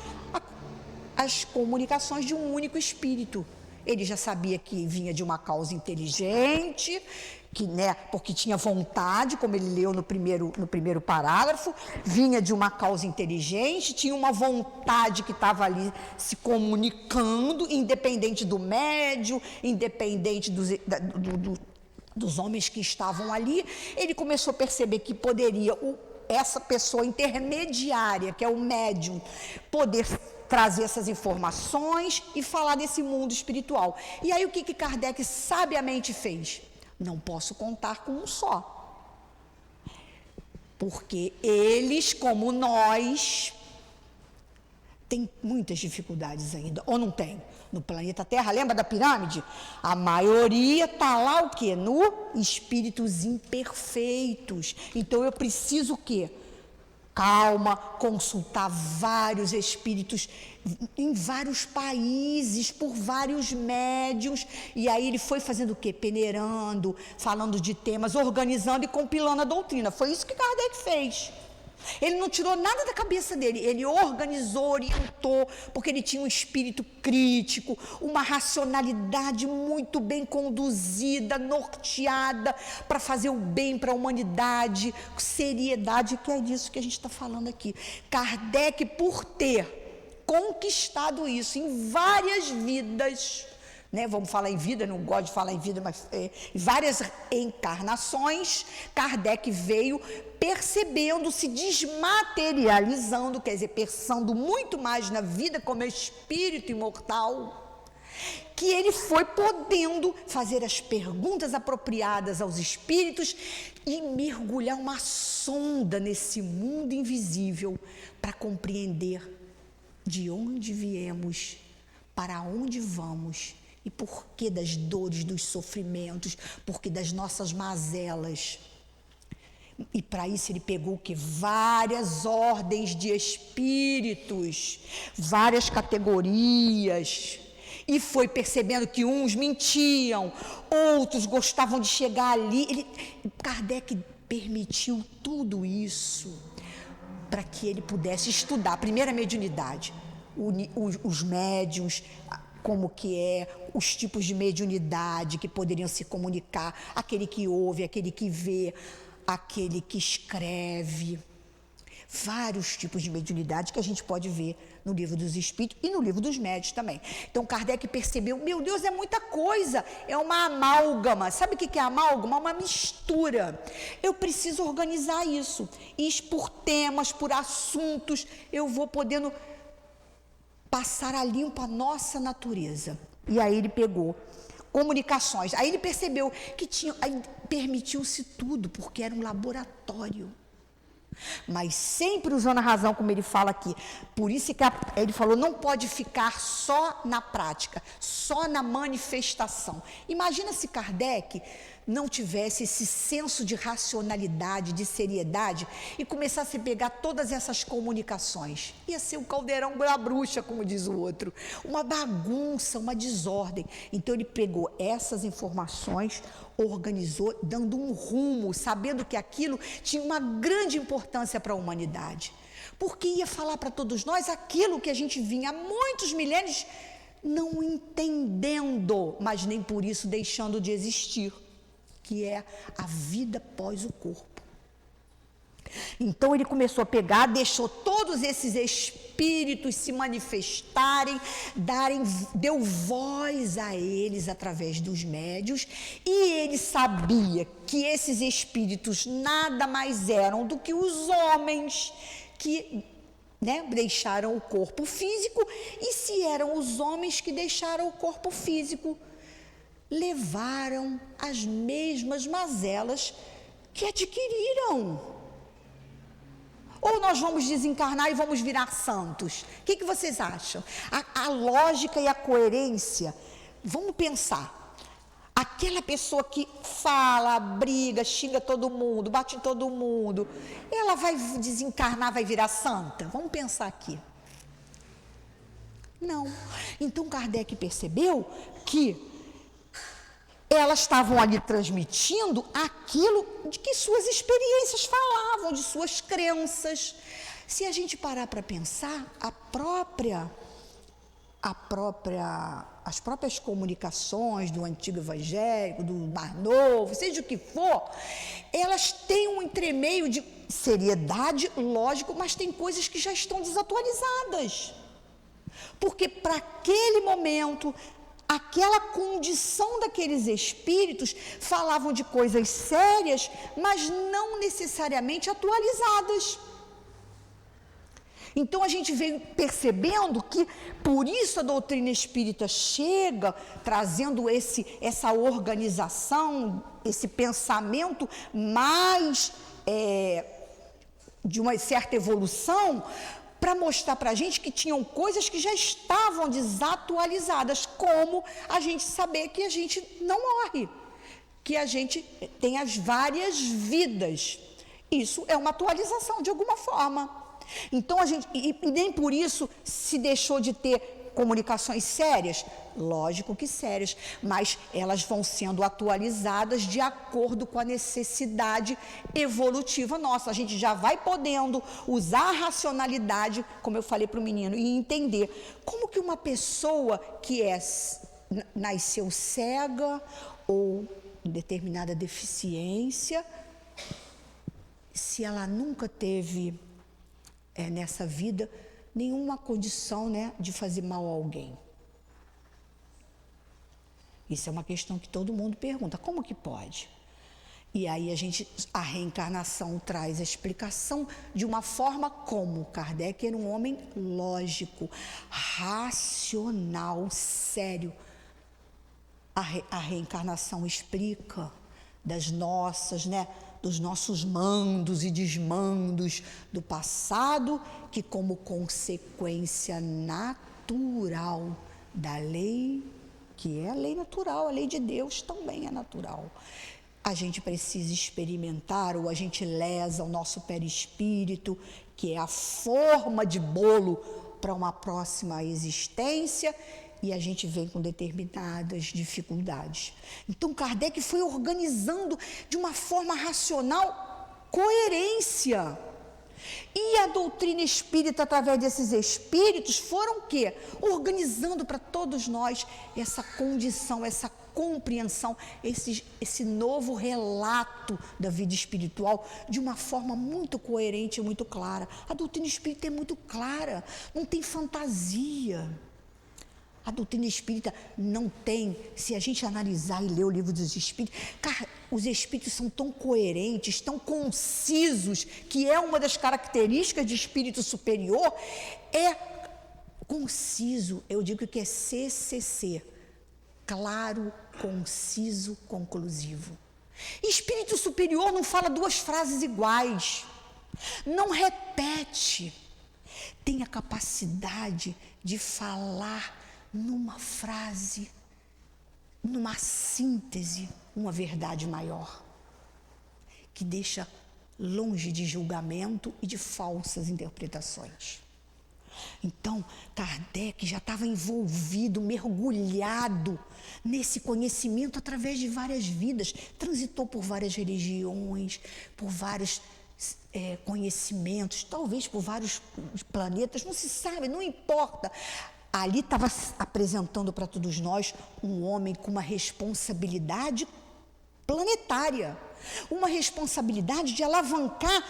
as comunicações de um único espírito. Ele já sabia que vinha de uma causa inteligente, que, né, porque tinha vontade, como ele leu no primeiro parágrafo, vinha de uma causa inteligente, tinha uma vontade que estava ali se comunicando, independente do médium, independente dos homens que estavam ali. Ele começou a perceber que poderia essa pessoa intermediária, que é o médium, poder trazer essas informações e falar desse mundo espiritual. E aí o que Kardec sabiamente fez? Não posso contar com um só, porque eles, como nós, têm muitas dificuldades ainda, ou não tem? No planeta Terra, lembra da pirâmide? A maioria está lá o quê? No espíritos imperfeitos. Então eu preciso o quê? Calma, consultar vários espíritos em vários países, por vários médiuns, e aí ele foi fazendo o quê? Peneirando, falando de temas, organizando e compilando a doutrina. Foi isso que Kardec fez. Ele não tirou nada da cabeça dele, ele organizou, orientou, porque ele tinha um espírito crítico, uma racionalidade muito bem conduzida, norteada, para fazer o bem para a humanidade, seriedade, que é disso que a gente está falando aqui. Kardec, por ter conquistado isso em várias vidas, né? Vamos falar em vida, não gosto de falar em vida, mas várias encarnações, Kardec veio percebendo, se desmaterializando, quer dizer, pensando muito mais na vida como espírito imortal, que ele foi podendo fazer as perguntas apropriadas aos espíritos e mergulhar uma sonda nesse mundo invisível para compreender de onde viemos, para onde vamos e por que das dores, dos sofrimentos, por que das nossas mazelas. E para isso ele pegou que várias ordens de espíritos, várias categorias, e foi percebendo que uns mentiam, outros gostavam de chegar ali. Kardec permitiu tudo isso para que ele pudesse estudar a primeira mediunidade, os médiuns, como que é, os tipos de mediunidade que poderiam se comunicar, aquele que ouve, aquele que vê, aquele que escreve, vários tipos de mediunidade que a gente pode ver no Livro dos Espíritos e no Livro dos Médiuns também. Então Kardec percebeu, meu Deus, é muita coisa, é uma amálgama. Sabe o que é amálgama? Uma mistura. Eu preciso organizar isso, e por temas, por assuntos, eu vou podendo passar a limpo a nossa natureza. E aí ele pegou comunicações, aí ele percebeu que aí permitiu-se tudo, porque era um laboratório, mas sempre usando a razão, como ele fala aqui. Por isso que ele falou, não pode ficar só na prática, só na manifestação. Imagina se Kardec não tivesse esse senso de racionalidade, de seriedade e começasse a pegar todas essas comunicações. Ia ser um caldeirão da bruxa, como diz o outro, uma bagunça, uma desordem. Então ele pegou essas informações, organizou, dando um rumo, sabendo que aquilo tinha uma grande importância para a humanidade, porque ia falar para todos nós aquilo que a gente vinha há muitos milênios não entendendo, mas nem por isso deixando de existir, que é a vida após o corpo. Então ele começou a pegar, deixou todos esses espíritos se manifestarem, deu voz a eles através dos médiuns, e ele sabia que esses espíritos nada mais eram do que os homens que deixaram o corpo físico, e se eram os homens que deixaram o corpo físico, levaram as mesmas mazelas que adquiriram. Ou nós vamos desencarnar e vamos virar santos? O que vocês acham? A lógica e a coerência, vamos pensar, aquela pessoa que fala, briga, xinga todo mundo, bate em todo mundo, ela vai desencarnar, vai virar santa? Vamos pensar aqui. Não. Então Kardec percebeu que elas estavam ali transmitindo aquilo de que suas experiências falavam, de suas crenças. Se a gente parar para pensar, as próprias comunicações do antigo evangélico, do mais novo, seja o que for, elas têm um entremeio de seriedade, lógico, mas tem coisas que já estão desatualizadas. Porque para aquele momento, aquela condição daqueles espíritos falavam de coisas sérias, mas não necessariamente atualizadas. Então a gente veio percebendo que, por isso a doutrina espírita chega trazendo essa organização, esse pensamento mais de uma certa evolução, para mostrar para a gente que tinham coisas que já estavam desatualizadas, como a gente saber que a gente não morre, que a gente tem as várias vidas. Isso é uma atualização de alguma forma. Então a gente, e nem por isso se deixou de ter comunicações sérias, lógico que sérias, mas elas vão sendo atualizadas de acordo com a necessidade evolutiva nossa. A gente já vai podendo usar a racionalidade, como eu falei para o menino, e entender como que uma pessoa que nasceu cega ou com determinada deficiência, se ela nunca teve nessa vida nenhuma condição de fazer mal a alguém. Isso é uma questão que todo mundo pergunta, como que pode? E aí a reencarnação traz a explicação de uma forma como Kardec era um homem lógico, racional, sério. A reencarnação explica dos nossos mandos e desmandos do passado, que como consequência natural da lei, que é a lei natural, a lei de Deus também é natural, a gente precisa experimentar, ou a gente lesa o nosso perispírito, que é a forma de bolo para uma próxima existência, e a gente vem com determinadas dificuldades. Então Kardec foi organizando de uma forma racional coerência. E a doutrina espírita, através desses espíritos, foram o quê? Organizando para todos nós essa condição, essa compreensão, esse novo relato da vida espiritual de uma forma muito coerente e muito clara. A doutrina espírita é muito clara, não tem fantasia. A doutrina espírita não tem, se a gente analisar e ler o livro dos espíritos, cara, os espíritos são tão coerentes, tão concisos, que é uma das características de espírito superior, é conciso, eu digo que é CCC, claro, conciso, conclusivo. Espírito superior não fala duas frases iguais, não repete, tem a capacidade de falar numa frase numa síntese, uma verdade maior, que deixa longe de julgamento e de falsas interpretações. Então, Kardec já estava envolvido, mergulhado nesse conhecimento através de várias vidas, transitou por várias religiões, por vários conhecimentos, talvez por vários planetas, não se sabe, não importa. Ali estava apresentando para todos nós um homem com uma responsabilidade planetária, uma responsabilidade de alavancar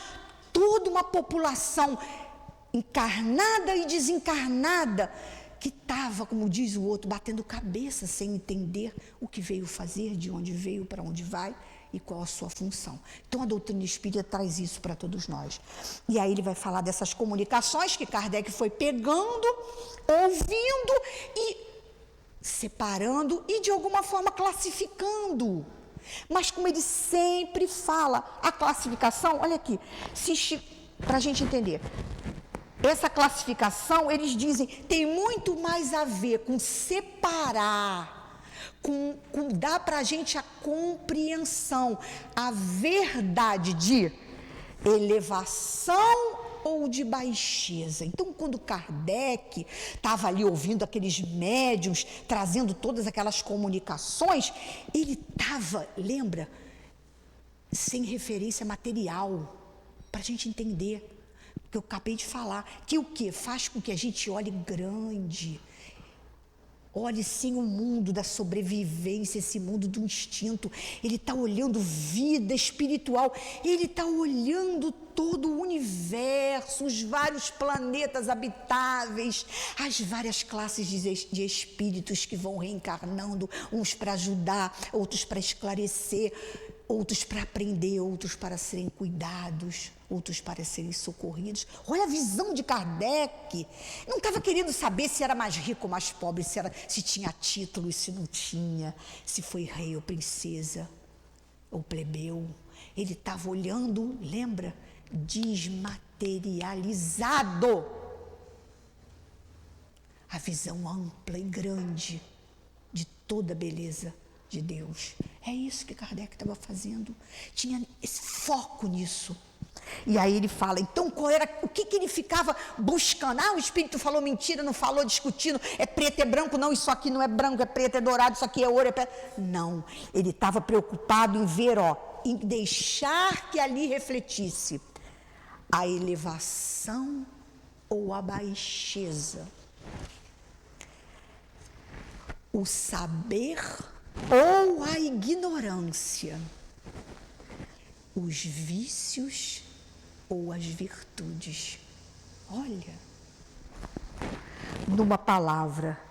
toda uma população encarnada e desencarnada, que estava, como diz o outro, batendo cabeça sem entender o que veio fazer, de onde veio, para onde vai e qual a sua função. Então a doutrina espírita traz isso para todos nós. E aí ele vai falar dessas comunicações que Kardec foi pegando, ouvindo e separando e de alguma forma classificando. Mas como ele sempre fala, a classificação, olha aqui, para a gente entender, essa classificação, eles dizem, tem muito mais a ver com separar, com dar para a gente a compreensão, a verdade de elevação ou de baixeza. Então, quando Kardec estava ali ouvindo aqueles médiuns, trazendo todas aquelas comunicações, ele estava, lembra, sem referência material, para a gente entender. Que eu acabei de falar, que o que faz com que a gente olhe grande, olhe sim o mundo da sobrevivência, esse mundo do instinto. Ele está olhando vida espiritual, ele está olhando todo o universo, os vários planetas habitáveis, as várias classes de espíritos que vão reencarnando, uns para ajudar, outros para esclarecer, outros para aprender, outros para serem cuidados, outros para serem socorridos. Olha a visão de Kardec. Não estava querendo saber se era mais rico ou mais pobre, se tinha título e se não tinha, se foi rei ou princesa ou plebeu. Ele estava olhando, lembra? Desmaterializado. A visão ampla e grande de toda a beleza de Deus. É isso que Kardec estava fazendo. Tinha esse foco nisso. E aí ele fala, então o que ele ficava buscando? O espírito falou mentira, não falou, discutindo, é preto, é branco, não, isso aqui não é branco, é preto, é dourado, isso aqui é ouro, é pedra. Não, ele estava preocupado em ver, em deixar que ali refletisse a elevação ou a baixeza, o saber ou a ignorância, os vícios ou as virtudes. Olha, numa palavra,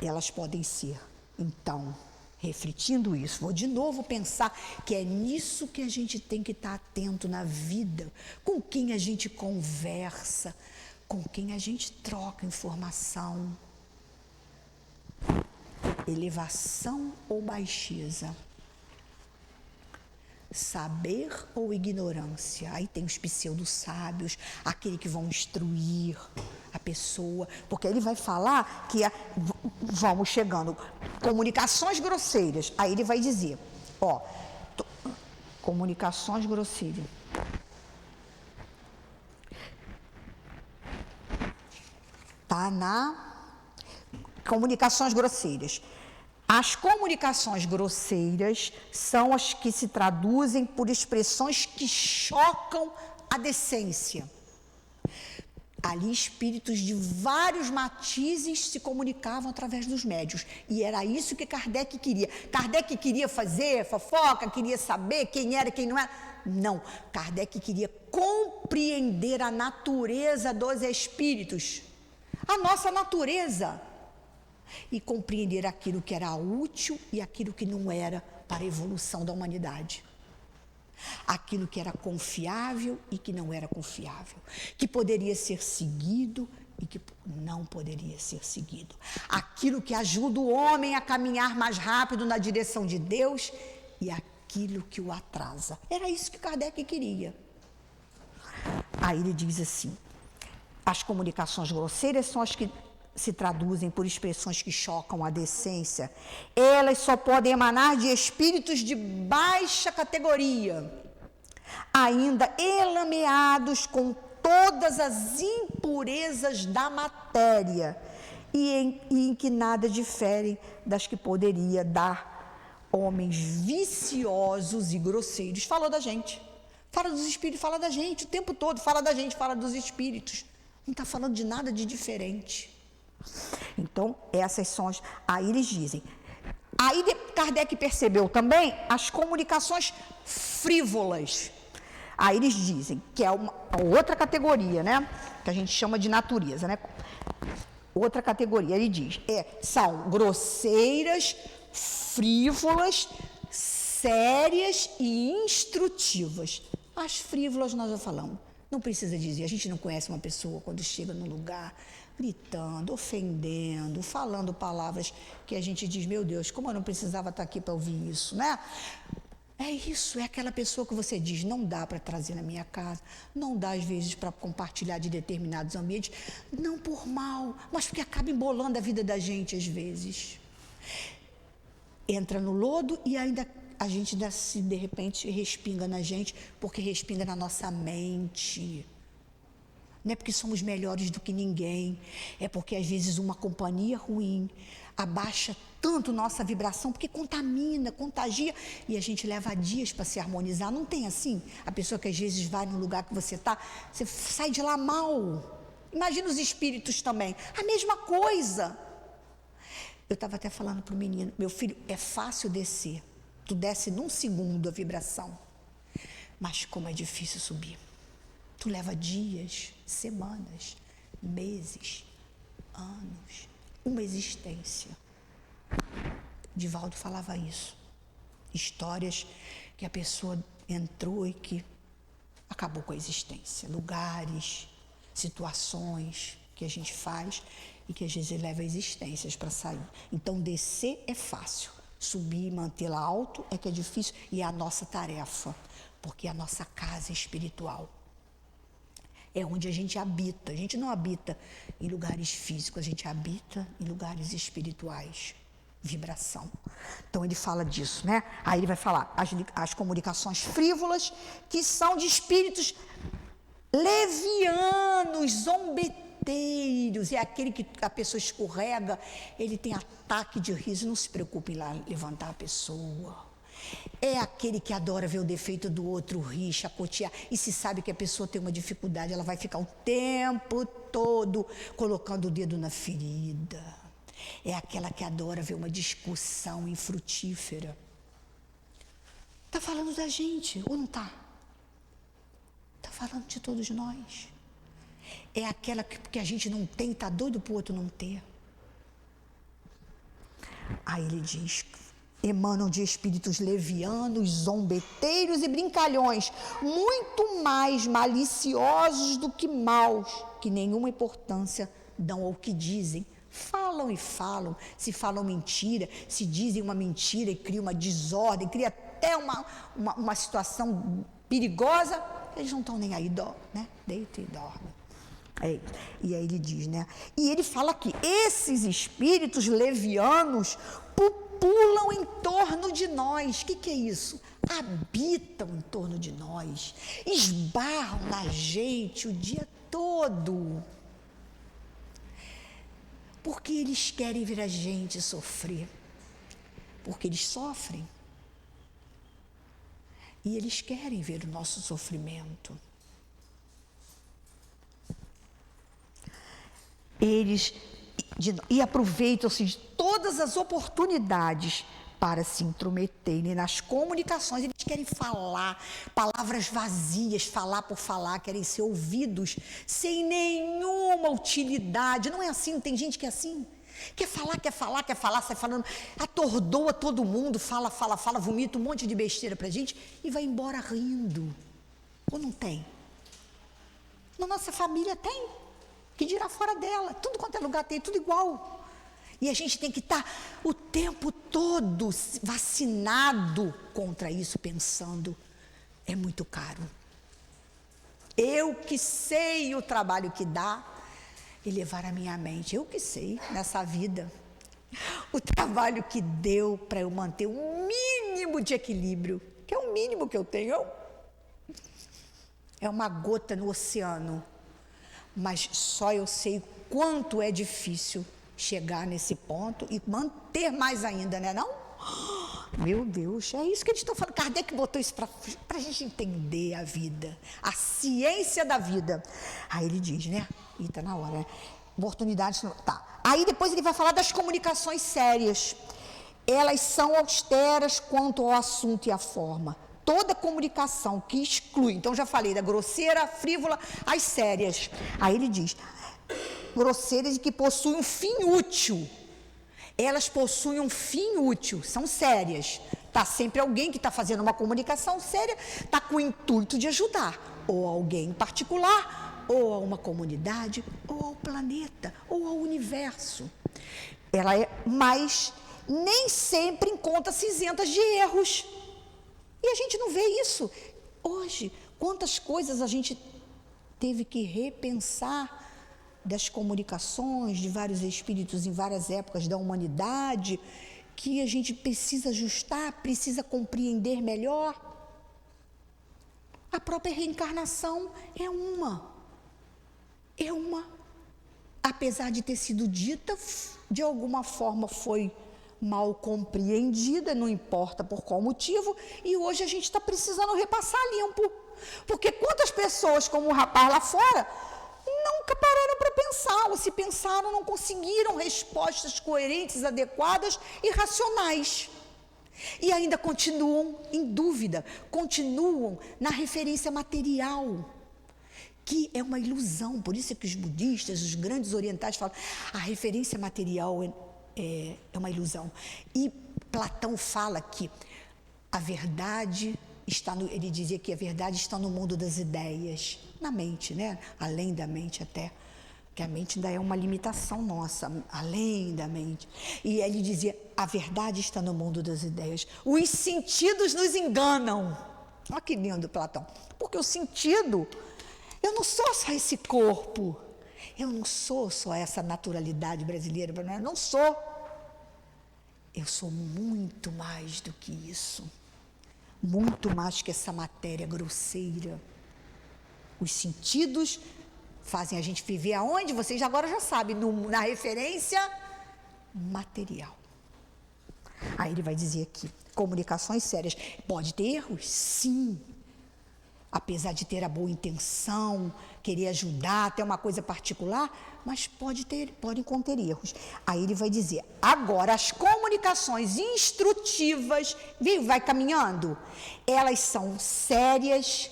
elas podem ser, então, refletindo isso, vou de novo pensar que é nisso que a gente tem que estar atento na vida, com quem a gente conversa, com quem a gente troca informação. Elevação ou baixeza, saber ou ignorância. Aí tem os pseudo-sábios, aquele que vão instruir a pessoa, porque ele vai falar que vamos chegando, comunicações grosseiras, aí ele vai dizer, comunicações grosseiras. Está na comunicações grosseiras. As comunicações grosseiras são as que se traduzem por expressões que chocam a decência. Ali espíritos de vários matizes se comunicavam através dos médiuns. E era isso que Kardec queria. Kardec queria fazer fofoca, queria saber quem era, quem não era. Não, Kardec queria compreender a natureza dos espíritos. A nossa natureza. E compreender aquilo que era útil e aquilo que não era para a evolução da humanidade. Aquilo que era confiável e que não era confiável. Que poderia ser seguido e que não poderia ser seguido. Aquilo que ajuda o homem a caminhar mais rápido na direção de Deus e aquilo que o atrasa. Era isso que Kardec queria. Aí ele diz assim, As comunicações grosseiras são as que se traduzem por expressões que chocam a decência. Elas só podem emanar de espíritos de baixa categoria, ainda elameados com todas as impurezas da matéria e em que nada diferem das que poderia dar homens viciosos e grosseiros. Falou da gente, fala dos espíritos, fala da gente o tempo todo, fala da gente, fala dos espíritos. Não está falando de nada de diferente. Então, essas são as... Aí eles dizem... Aí Kardec percebeu também as comunicações frívolas. Aí eles dizem que é uma outra categoria, né? Que a gente chama de natureza, né? Outra categoria, ele diz, são grosseiras, frívolas, sérias e instrutivas. As frívolas nós já falamos. Não precisa dizer, a gente não conhece uma pessoa quando chega num lugar gritando, ofendendo, falando palavras que a gente diz, meu Deus, como eu não precisava estar aqui para ouvir isso, né? É isso, é aquela pessoa que você diz, não dá para trazer na minha casa, não dá às vezes para compartilhar de determinados ambientes, não por mal, mas porque acaba embolando a vida da gente às vezes. Entra no lodo e ainda a gente de repente respinga na gente, porque respinga na nossa mente. Não é porque somos melhores do que ninguém, é porque às vezes uma companhia ruim abaixa tanto nossa vibração, porque contamina, contagia, e a gente leva dias para se harmonizar. Não tem assim? A pessoa que às vezes vai no lugar que você está, você sai de lá mal. Imagina os espíritos também, a mesma coisa. Eu estava até falando para o menino, meu filho, é fácil descer, tu desce num segundo a vibração, mas como é difícil subir. Tu leva dias, semanas, meses, anos, uma existência. Divaldo falava isso. Histórias que a pessoa entrou e que acabou com a existência. Lugares, situações que a gente faz e que às vezes leva existências para sair. Então, descer é fácil. Subir e mantê-la alto é que é difícil e é a nossa tarefa, porque é a nossa casa espiritual. É onde a gente habita. A gente não habita em lugares físicos, a gente habita em lugares espirituais. Vibração. Então ele fala disso, né? Aí ele vai falar as comunicações frívolas, que são de espíritos levianos, zombeteiros. É aquele que a pessoa escorrega, ele tem ataque de riso. Não se preocupe em lá levantar a pessoa. É aquele que adora ver o defeito do outro, rir, chacotear. E se sabe que a pessoa tem uma dificuldade, ela vai ficar o tempo todo colocando o dedo na ferida. É aquela que adora ver uma discussão infrutífera. Está falando da gente, ou não está? Está falando de todos nós. É aquela que a gente não tem, está doido para o outro não ter. Aí ele diz... emanam de espíritos levianos, zombeteiros e brincalhões, muito mais maliciosos do que maus, que nenhuma importância dão ao que dizem. Falam e falam, se falam mentira, se dizem uma mentira e cria uma desordem, cria até uma situação perigosa, eles não estão nem aí, né? Deita e dorme. E aí ele diz, né? E ele fala que esses espíritos levianos pulam em torno de nós. O que é isso? Habitam em torno de nós, esbarram na gente o dia todo. Porque eles querem ver a gente sofrer. Porque eles sofrem. E eles querem ver o nosso sofrimento. Eles aproveitam-se de todas as oportunidades para se intrometerem nas comunicações. Eles querem falar palavras vazias, falar por falar, querem ser ouvidos sem nenhuma utilidade. Não é assim, tem gente que é assim. Quer falar, sai falando, atordoa todo mundo, fala, vomita um monte de besteira pra gente e vai embora rindo. Ou não tem? Na nossa família tem. Que dirá fora dela, tudo quanto é lugar tem, tudo igual. E a gente tem que estar o tempo todo vacinado contra isso, pensando, é muito caro. Eu que sei o trabalho que dá, elevar a minha mente. Eu que sei, nessa vida, o trabalho que deu para eu manter um mínimo de equilíbrio, que é o mínimo que eu tenho, é uma gota no oceano, mas só eu sei quanto é difícil chegar nesse ponto e manter mais ainda, né não? Meu Deus, é isso que eles estão falando. Kardec botou isso para a gente entender a vida, a ciência da vida. Aí ele diz, né? E está na hora, né? Oportunidades. Tá. Aí depois ele vai falar das comunicações sérias. Elas são austeras quanto ao assunto e à forma. Toda comunicação que exclui, então já falei da grosseira, frívola, as sérias. Aí ele diz, grosseiras e que possuem um fim útil. Elas possuem um fim útil, são sérias. Está sempre alguém que está fazendo uma comunicação séria, está com o intuito de ajudar, ou alguém em particular, ou a uma comunidade, ou ao planeta, ou ao universo. Ela é, mas nem sempre encontra-se isentas de erros. E a gente não vê isso. Hoje, quantas coisas a gente teve que repensar das comunicações de vários espíritos em várias épocas da humanidade, que a gente precisa ajustar, precisa compreender melhor. A própria reencarnação é uma. Apesar de ter sido dita, de alguma forma foi mal compreendida, não importa por qual motivo, e hoje a gente está precisando repassar limpo. Porque quantas pessoas, como o rapaz lá fora, nunca pararam para pensar, ou se pensaram, não conseguiram respostas coerentes, adequadas e racionais. E ainda continuam em dúvida, continuam na referência material, que é uma ilusão. Por isso é que os budistas, os grandes orientais falam, a referência material é uma ilusão. E Platão fala que a verdade ele dizia que a verdade está no mundo das ideias, na mente, né? Além da mente até, que a mente ainda é uma limitação nossa, além da mente. E ele dizia, a verdade está no mundo das ideias. Os sentidos nos enganam. Olha que lindo, Platão. Porque o sentido, eu não sou só esse corpo, eu não sou só essa naturalidade brasileira, não sou. Eu sou muito mais do que isso. Muito mais que essa matéria grosseira. Os sentidos fazem a gente viver aonde? Vocês agora já sabem, na referência material. Aí ele vai dizer aqui, comunicações sérias. Pode ter erros? Sim. Apesar de ter a boa intenção, querer ajudar, ter uma coisa particular, mas podem conter erros. Aí ele vai dizer, agora as comunicações instrutivas, vai caminhando, elas são sérias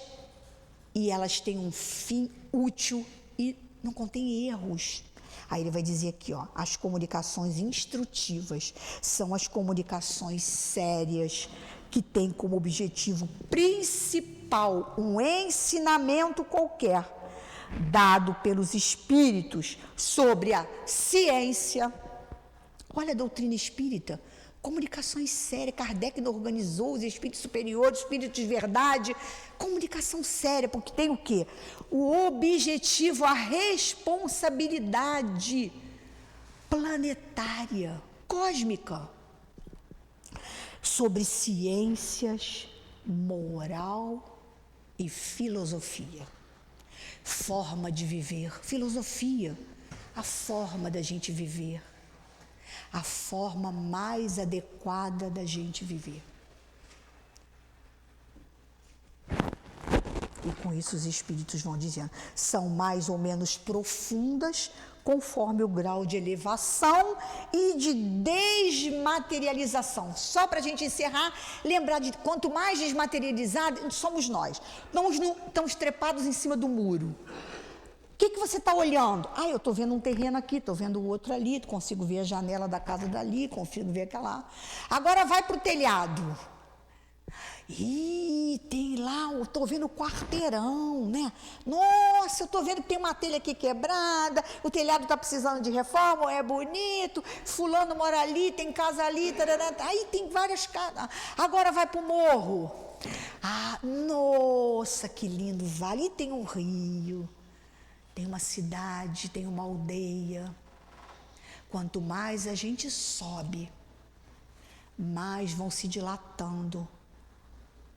e elas têm um fim útil e não contêm erros. Aí ele vai dizer aqui, ó, as comunicações instrutivas são as comunicações sérias que têm como objetivo principal um ensinamento qualquer, dado pelos espíritos sobre a ciência. Olha a doutrina espírita, comunicações sérias. Kardec organizou os espíritos superiores, espíritos de verdade, comunicação séria, porque tem o quê? O objetivo, a responsabilidade planetária, cósmica, sobre ciências, moral e filosofia. Forma de viver, filosofia, a forma da gente viver, a forma mais adequada da gente viver. E com isso os espíritos vão dizendo, são mais ou menos profundas, conforme o grau de elevação e de desmaterialização. Só para a gente encerrar, lembrar de quanto mais desmaterializado somos nós. Estamos trepados em cima do muro. O que você está olhando? Eu estou vendo um terreno aqui, estou vendo o outro ali, consigo ver a janela da casa dali, consigo ver aquela lá. Agora vai para o telhado. Ih, tem lá, eu estou vendo o quarteirão, né? Nossa, eu estou vendo que tem uma telha aqui quebrada, o telhado está precisando de reforma, é bonito, fulano mora ali, tem casa ali, tarará, aí tem várias casas. Agora vai para o morro. Nossa, que lindo vale, e tem um rio. tem uma cidade, tem uma aldeia. Quanto mais a gente sobe, mais vão se dilatando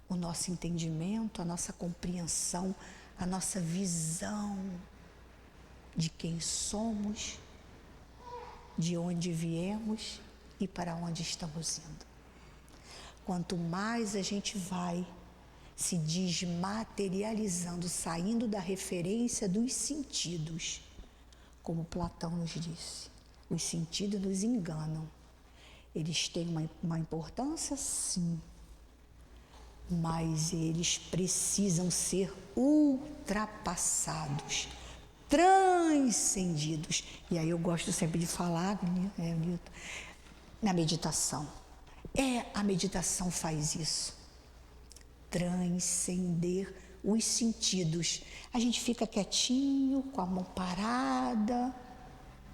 o nosso entendimento, a nossa compreensão, a nossa visão de quem somos, de onde viemos e para onde estamos indo. Quanto mais a gente vai se desmaterializando, saindo da referência dos sentidos, como Platão nos disse, os sentidos nos enganam. Eles têm uma importância, sim, mas eles precisam ser ultrapassados, transcendidos. E aí eu gosto sempre de falar, Nilton, na meditação. A meditação faz isso. Transcender os sentidos. A gente fica quietinho, com a mão parada.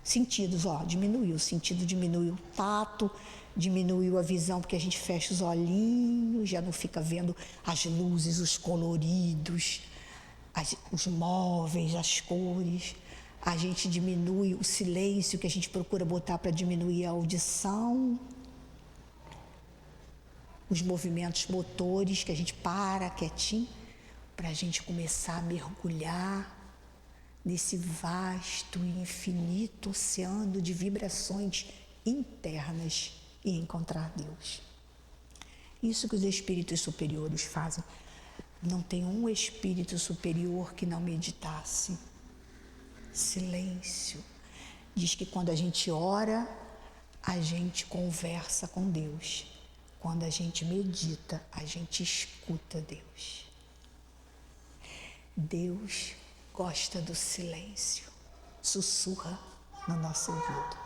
Sentidos, diminuiu. O sentido diminuiu o tato, diminuiu a visão, porque a gente fecha os olhinhos, já não fica vendo as luzes, os coloridos, os móveis, as cores. A gente diminui o silêncio que a gente procura botar para diminuir a audição. Os movimentos motores que a gente para quietinho, para a gente começar a mergulhar nesse vasto e infinito oceano de vibrações internas e encontrar Deus. Isso que os espíritos superiores fazem. Não tem um espírito superior que não meditasse. Silêncio. Diz que quando a gente ora, a gente conversa com Deus. Quando a gente medita, a gente escuta Deus. Deus gosta do silêncio, sussurra no nosso ouvido.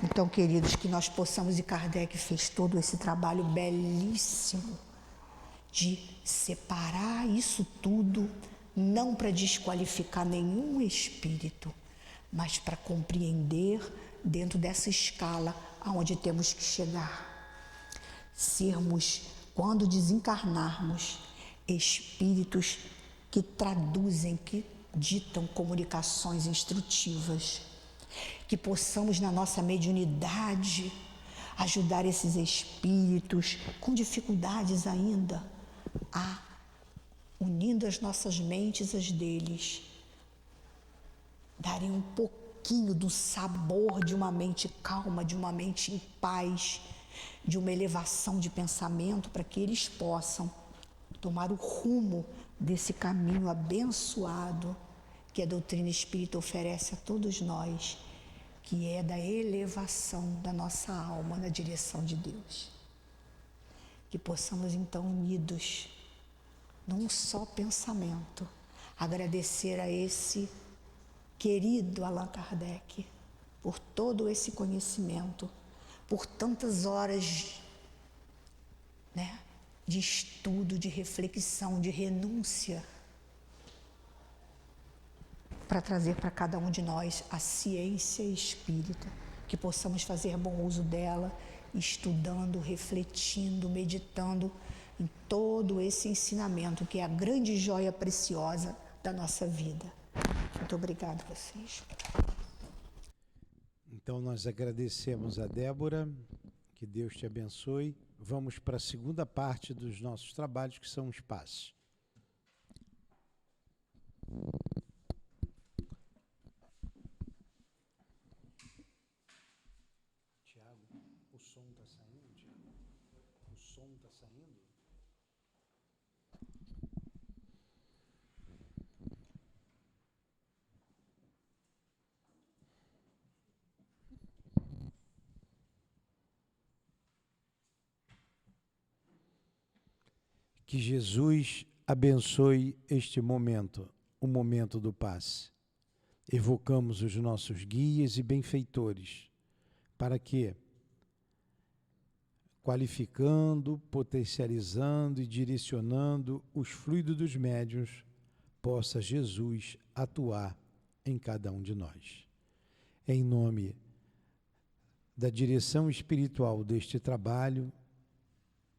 Então, queridos, que nós possamos, e Kardec fez todo esse trabalho belíssimo de separar isso tudo, não para desqualificar nenhum espírito, mas para compreender dentro dessa escala aonde temos que chegar. Sermos, quando desencarnarmos, espíritos que traduzem, que ditam comunicações instrutivas, que possamos na nossa mediunidade ajudar esses espíritos com dificuldades ainda, unindo as nossas mentes às deles, darem um pouquinho do sabor de uma mente calma, de uma mente em paz, de uma elevação de pensamento, para que eles possam tomar o rumo desse caminho abençoado que a doutrina espírita oferece a todos nós, que é da elevação da nossa alma na direção de Deus. Que possamos então, unidos num só pensamento, agradecer a esse querido Allan Kardec por todo esse conhecimento, por tantas horas, de estudo, de reflexão, de renúncia, para trazer para cada um de nós a ciência espírita, que possamos fazer bom uso dela, estudando, refletindo, meditando em todo esse ensinamento, que é a grande joia preciosa da nossa vida. Muito obrigada a vocês. Então nós agradecemos a Débora, que Deus te abençoe. Vamos para a segunda parte dos nossos trabalhos, que são os passos. Tiago, o som está saindo, Tiago? O som está saindo? Que Jesus abençoe este momento, o momento do passe. Evocamos os nossos guias e benfeitores, para que, qualificando, potencializando e direcionando os fluidos dos médiuns, possa Jesus atuar em cada um de nós. Em nome da direção espiritual deste trabalho,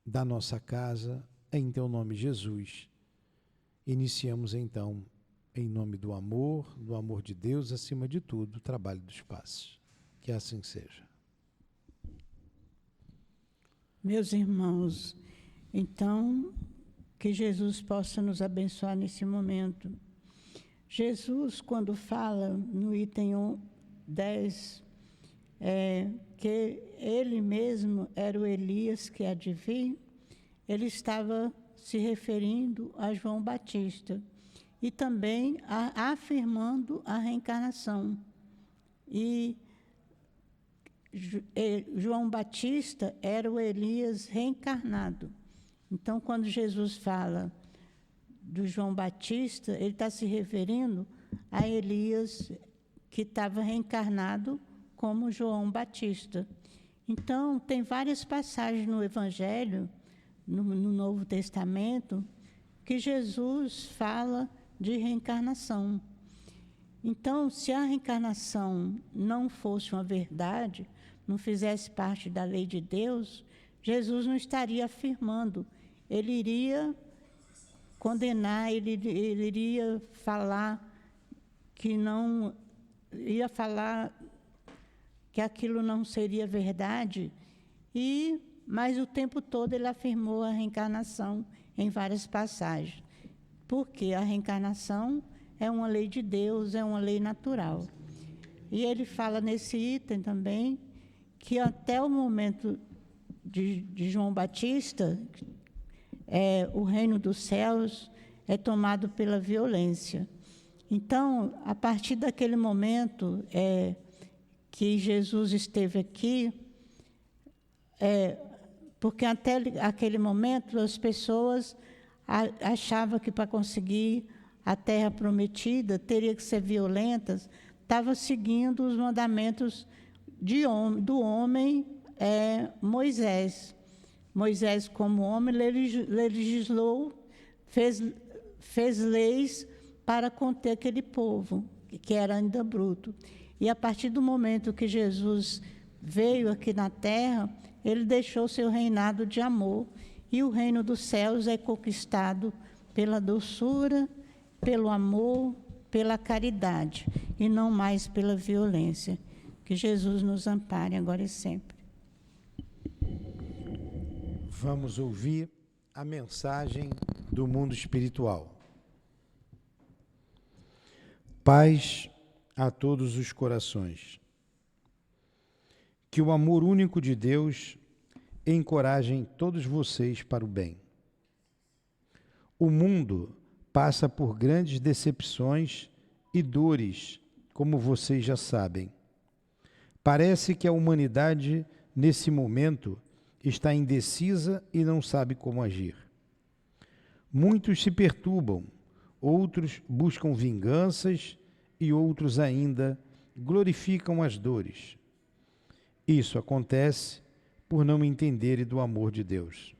da nossa casa, em teu nome, Jesus, iniciamos então em nome do amor de Deus, acima de tudo, o trabalho dos passos. Que assim seja. Meus irmãos, então, que Jesus possa nos abençoar nesse momento. Jesus, quando fala no item 10, que ele mesmo era o Elias que há de vir, ele estava se referindo a João Batista e também afirmando a reencarnação. E João Batista era o Elias reencarnado. Então, quando Jesus fala do João Batista, ele está se referindo a Elias que estava reencarnado como João Batista. Então, tem várias passagens no Evangelho, no Novo Testamento, que Jesus fala de reencarnação. Então, se a reencarnação não fosse uma verdade, não fizesse parte da lei de Deus, Jesus não estaria afirmando. Ele iria condenar, ele iria falar que não, ia falar que aquilo não seria verdade, mas o tempo todo ele afirmou a reencarnação em várias passagens, porque a reencarnação é uma lei de Deus, é uma lei natural. E ele fala nesse item também que até o momento de João Batista, o reino dos céus é tomado pela violência. Então, a partir daquele momento que Jesus esteve aqui, porque até aquele momento as pessoas achavam que para conseguir a terra prometida teria que ser violentas, estava seguindo os mandamentos do homem Moisés. Moisés, como homem, legislou, fez leis para conter aquele povo, que era ainda bruto. E a partir do momento que Jesus veio aqui na terra, ele deixou seu reinado de amor, e o reino dos céus é conquistado pela doçura, pelo amor, pela caridade, e não mais pela violência. Que Jesus nos ampare agora e sempre. Vamos ouvir a mensagem do mundo espiritual. Paz a todos os corações. Que o amor único de Deus encoraje todos vocês para o bem. O mundo passa por grandes decepções e dores, como vocês já sabem. Parece que a humanidade, nesse momento, está indecisa e não sabe como agir. Muitos se perturbam, outros buscam vinganças e outros ainda glorificam as dores. Isso acontece por não entenderem do amor de Deus.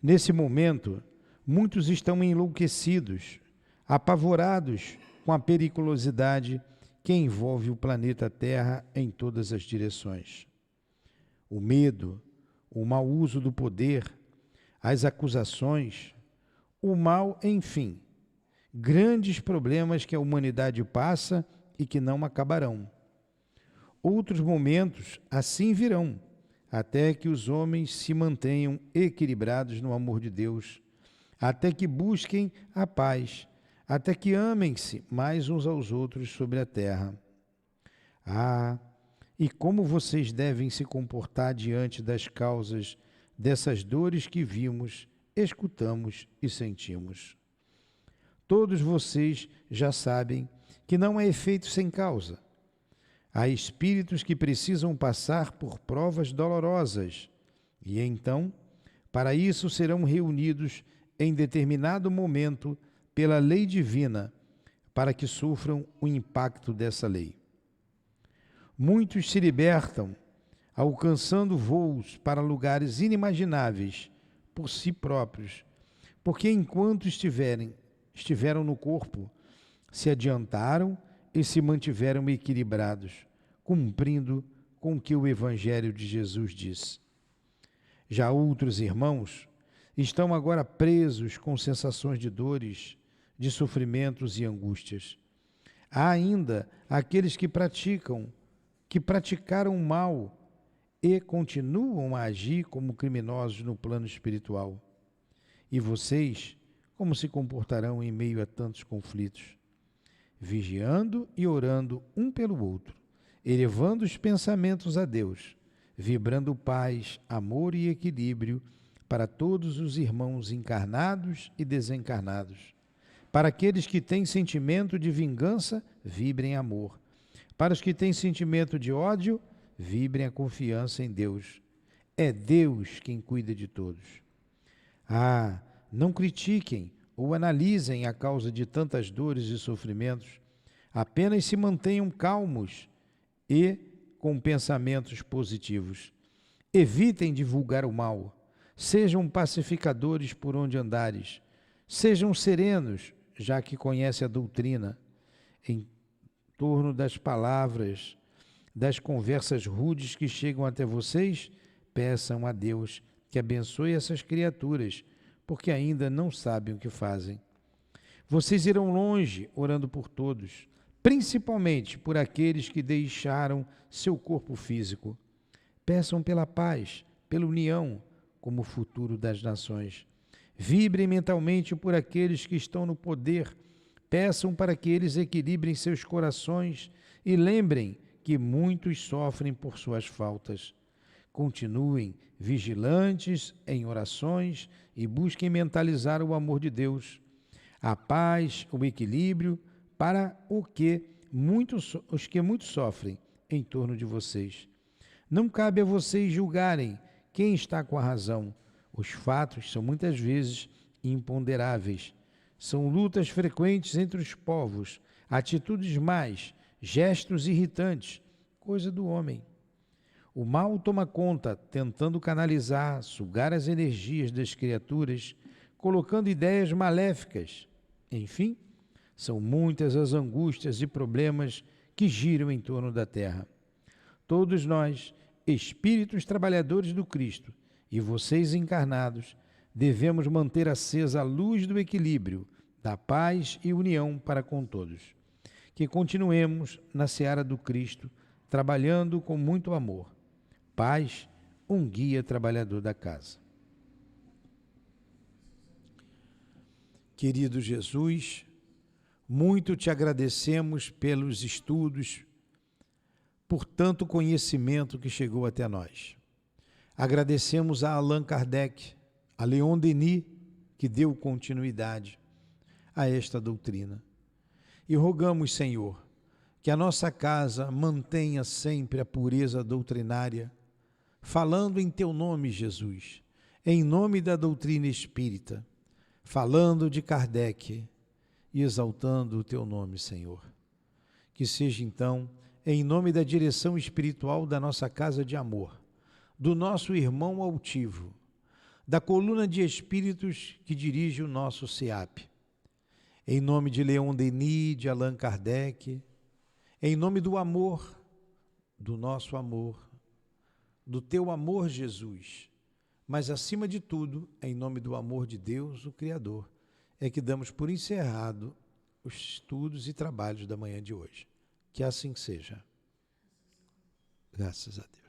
Nesse momento, muitos estão enlouquecidos, apavorados com a periculosidade que envolve o planeta Terra em todas as direções. O medo, o mau uso do poder, as acusações, o mal, enfim, grandes problemas que a humanidade passa e que não acabarão. Outros momentos assim virão, até que os homens se mantenham equilibrados no amor de Deus, até que busquem a paz, até que amem-se mais uns aos outros sobre a terra. E como vocês devem se comportar diante das causas dessas dores que vimos, escutamos e sentimos. Todos vocês já sabem que não é efeito sem causa. Há espíritos que precisam passar por provas dolorosas e então, para isso, serão reunidos em determinado momento pela lei divina, para que sofram o impacto dessa lei. Muitos se libertam, alcançando voos para lugares inimagináveis por si próprios, porque enquanto estiveram no corpo, se adiantaram e se mantiveram equilibrados, cumprindo com o que o Evangelho de Jesus diz. Já outros irmãos estão agora presos com sensações de dores, de sofrimentos e angústias. Há ainda aqueles que praticaram o mal e continuam a agir como criminosos no plano espiritual. E vocês, como se comportarão em meio a tantos conflitos? Vigiando e orando um pelo outro, elevando os pensamentos a Deus, vibrando paz, amor e equilíbrio para todos os irmãos encarnados e desencarnados. Para aqueles que têm sentimento de vingança, vibrem amor. Para os que têm sentimento de ódio, vibrem a confiança em Deus. É Deus quem cuida de todos. Não critiquem ou analisem a causa de tantas dores e sofrimentos. Apenas se mantenham calmos e com pensamentos positivos. Evitem divulgar o mal. Sejam pacificadores por onde andares. Sejam serenos, já que conhece a doutrina. Em torno das palavras, das conversas rudes que chegam até vocês, peçam a Deus que abençoe essas criaturas, porque ainda não sabem o que fazem. Vocês irão longe orando por todos, principalmente por aqueles que deixaram seu corpo físico. Peçam pela paz, pela união, como o futuro das nações. Vibrem mentalmente por aqueles que estão no poder. Peçam para que eles equilibrem seus corações e lembrem que muitos sofrem por suas faltas. Continuem vigilantes em orações e busquem mentalizar o amor de Deus, a paz, o equilíbrio para os que muito sofrem em torno de vocês. Não cabe a vocês julgarem quem está com a razão. Os fatos são muitas vezes imponderáveis. São lutas frequentes entre os povos, atitudes más, gestos irritantes, coisa do homem. O mal toma conta, tentando canalizar, sugar as energias das criaturas, colocando ideias maléficas. Enfim, são muitas as angústias e problemas que giram em torno da Terra. Todos nós, espíritos trabalhadores do Cristo, e vocês encarnados, devemos manter acesa a luz do equilíbrio, da paz e união para com todos. Que continuemos na seara do Cristo, trabalhando com muito amor. Paz, um guia trabalhador da casa. Querido Jesus, muito te agradecemos pelos estudos, por tanto conhecimento que chegou até nós. Agradecemos a Allan Kardec, a Leon Denis, que deu continuidade a esta doutrina. E rogamos, Senhor, que a nossa casa mantenha sempre a pureza doutrinária, falando em teu nome, Jesus, em nome da doutrina espírita, falando de Kardec e exaltando o teu nome, Senhor. Que seja então, em nome da direção espiritual da nossa casa de amor, do nosso irmão altivo, da coluna de espíritos que dirige o nosso SEAP, em nome de Leon Denis, de Allan Kardec, em nome do amor, do nosso amor, do teu amor, Jesus, mas acima de tudo, em nome do amor de Deus, o Criador, é que damos por encerrado os estudos e trabalhos da manhã de hoje. Que assim seja. Graças a Deus.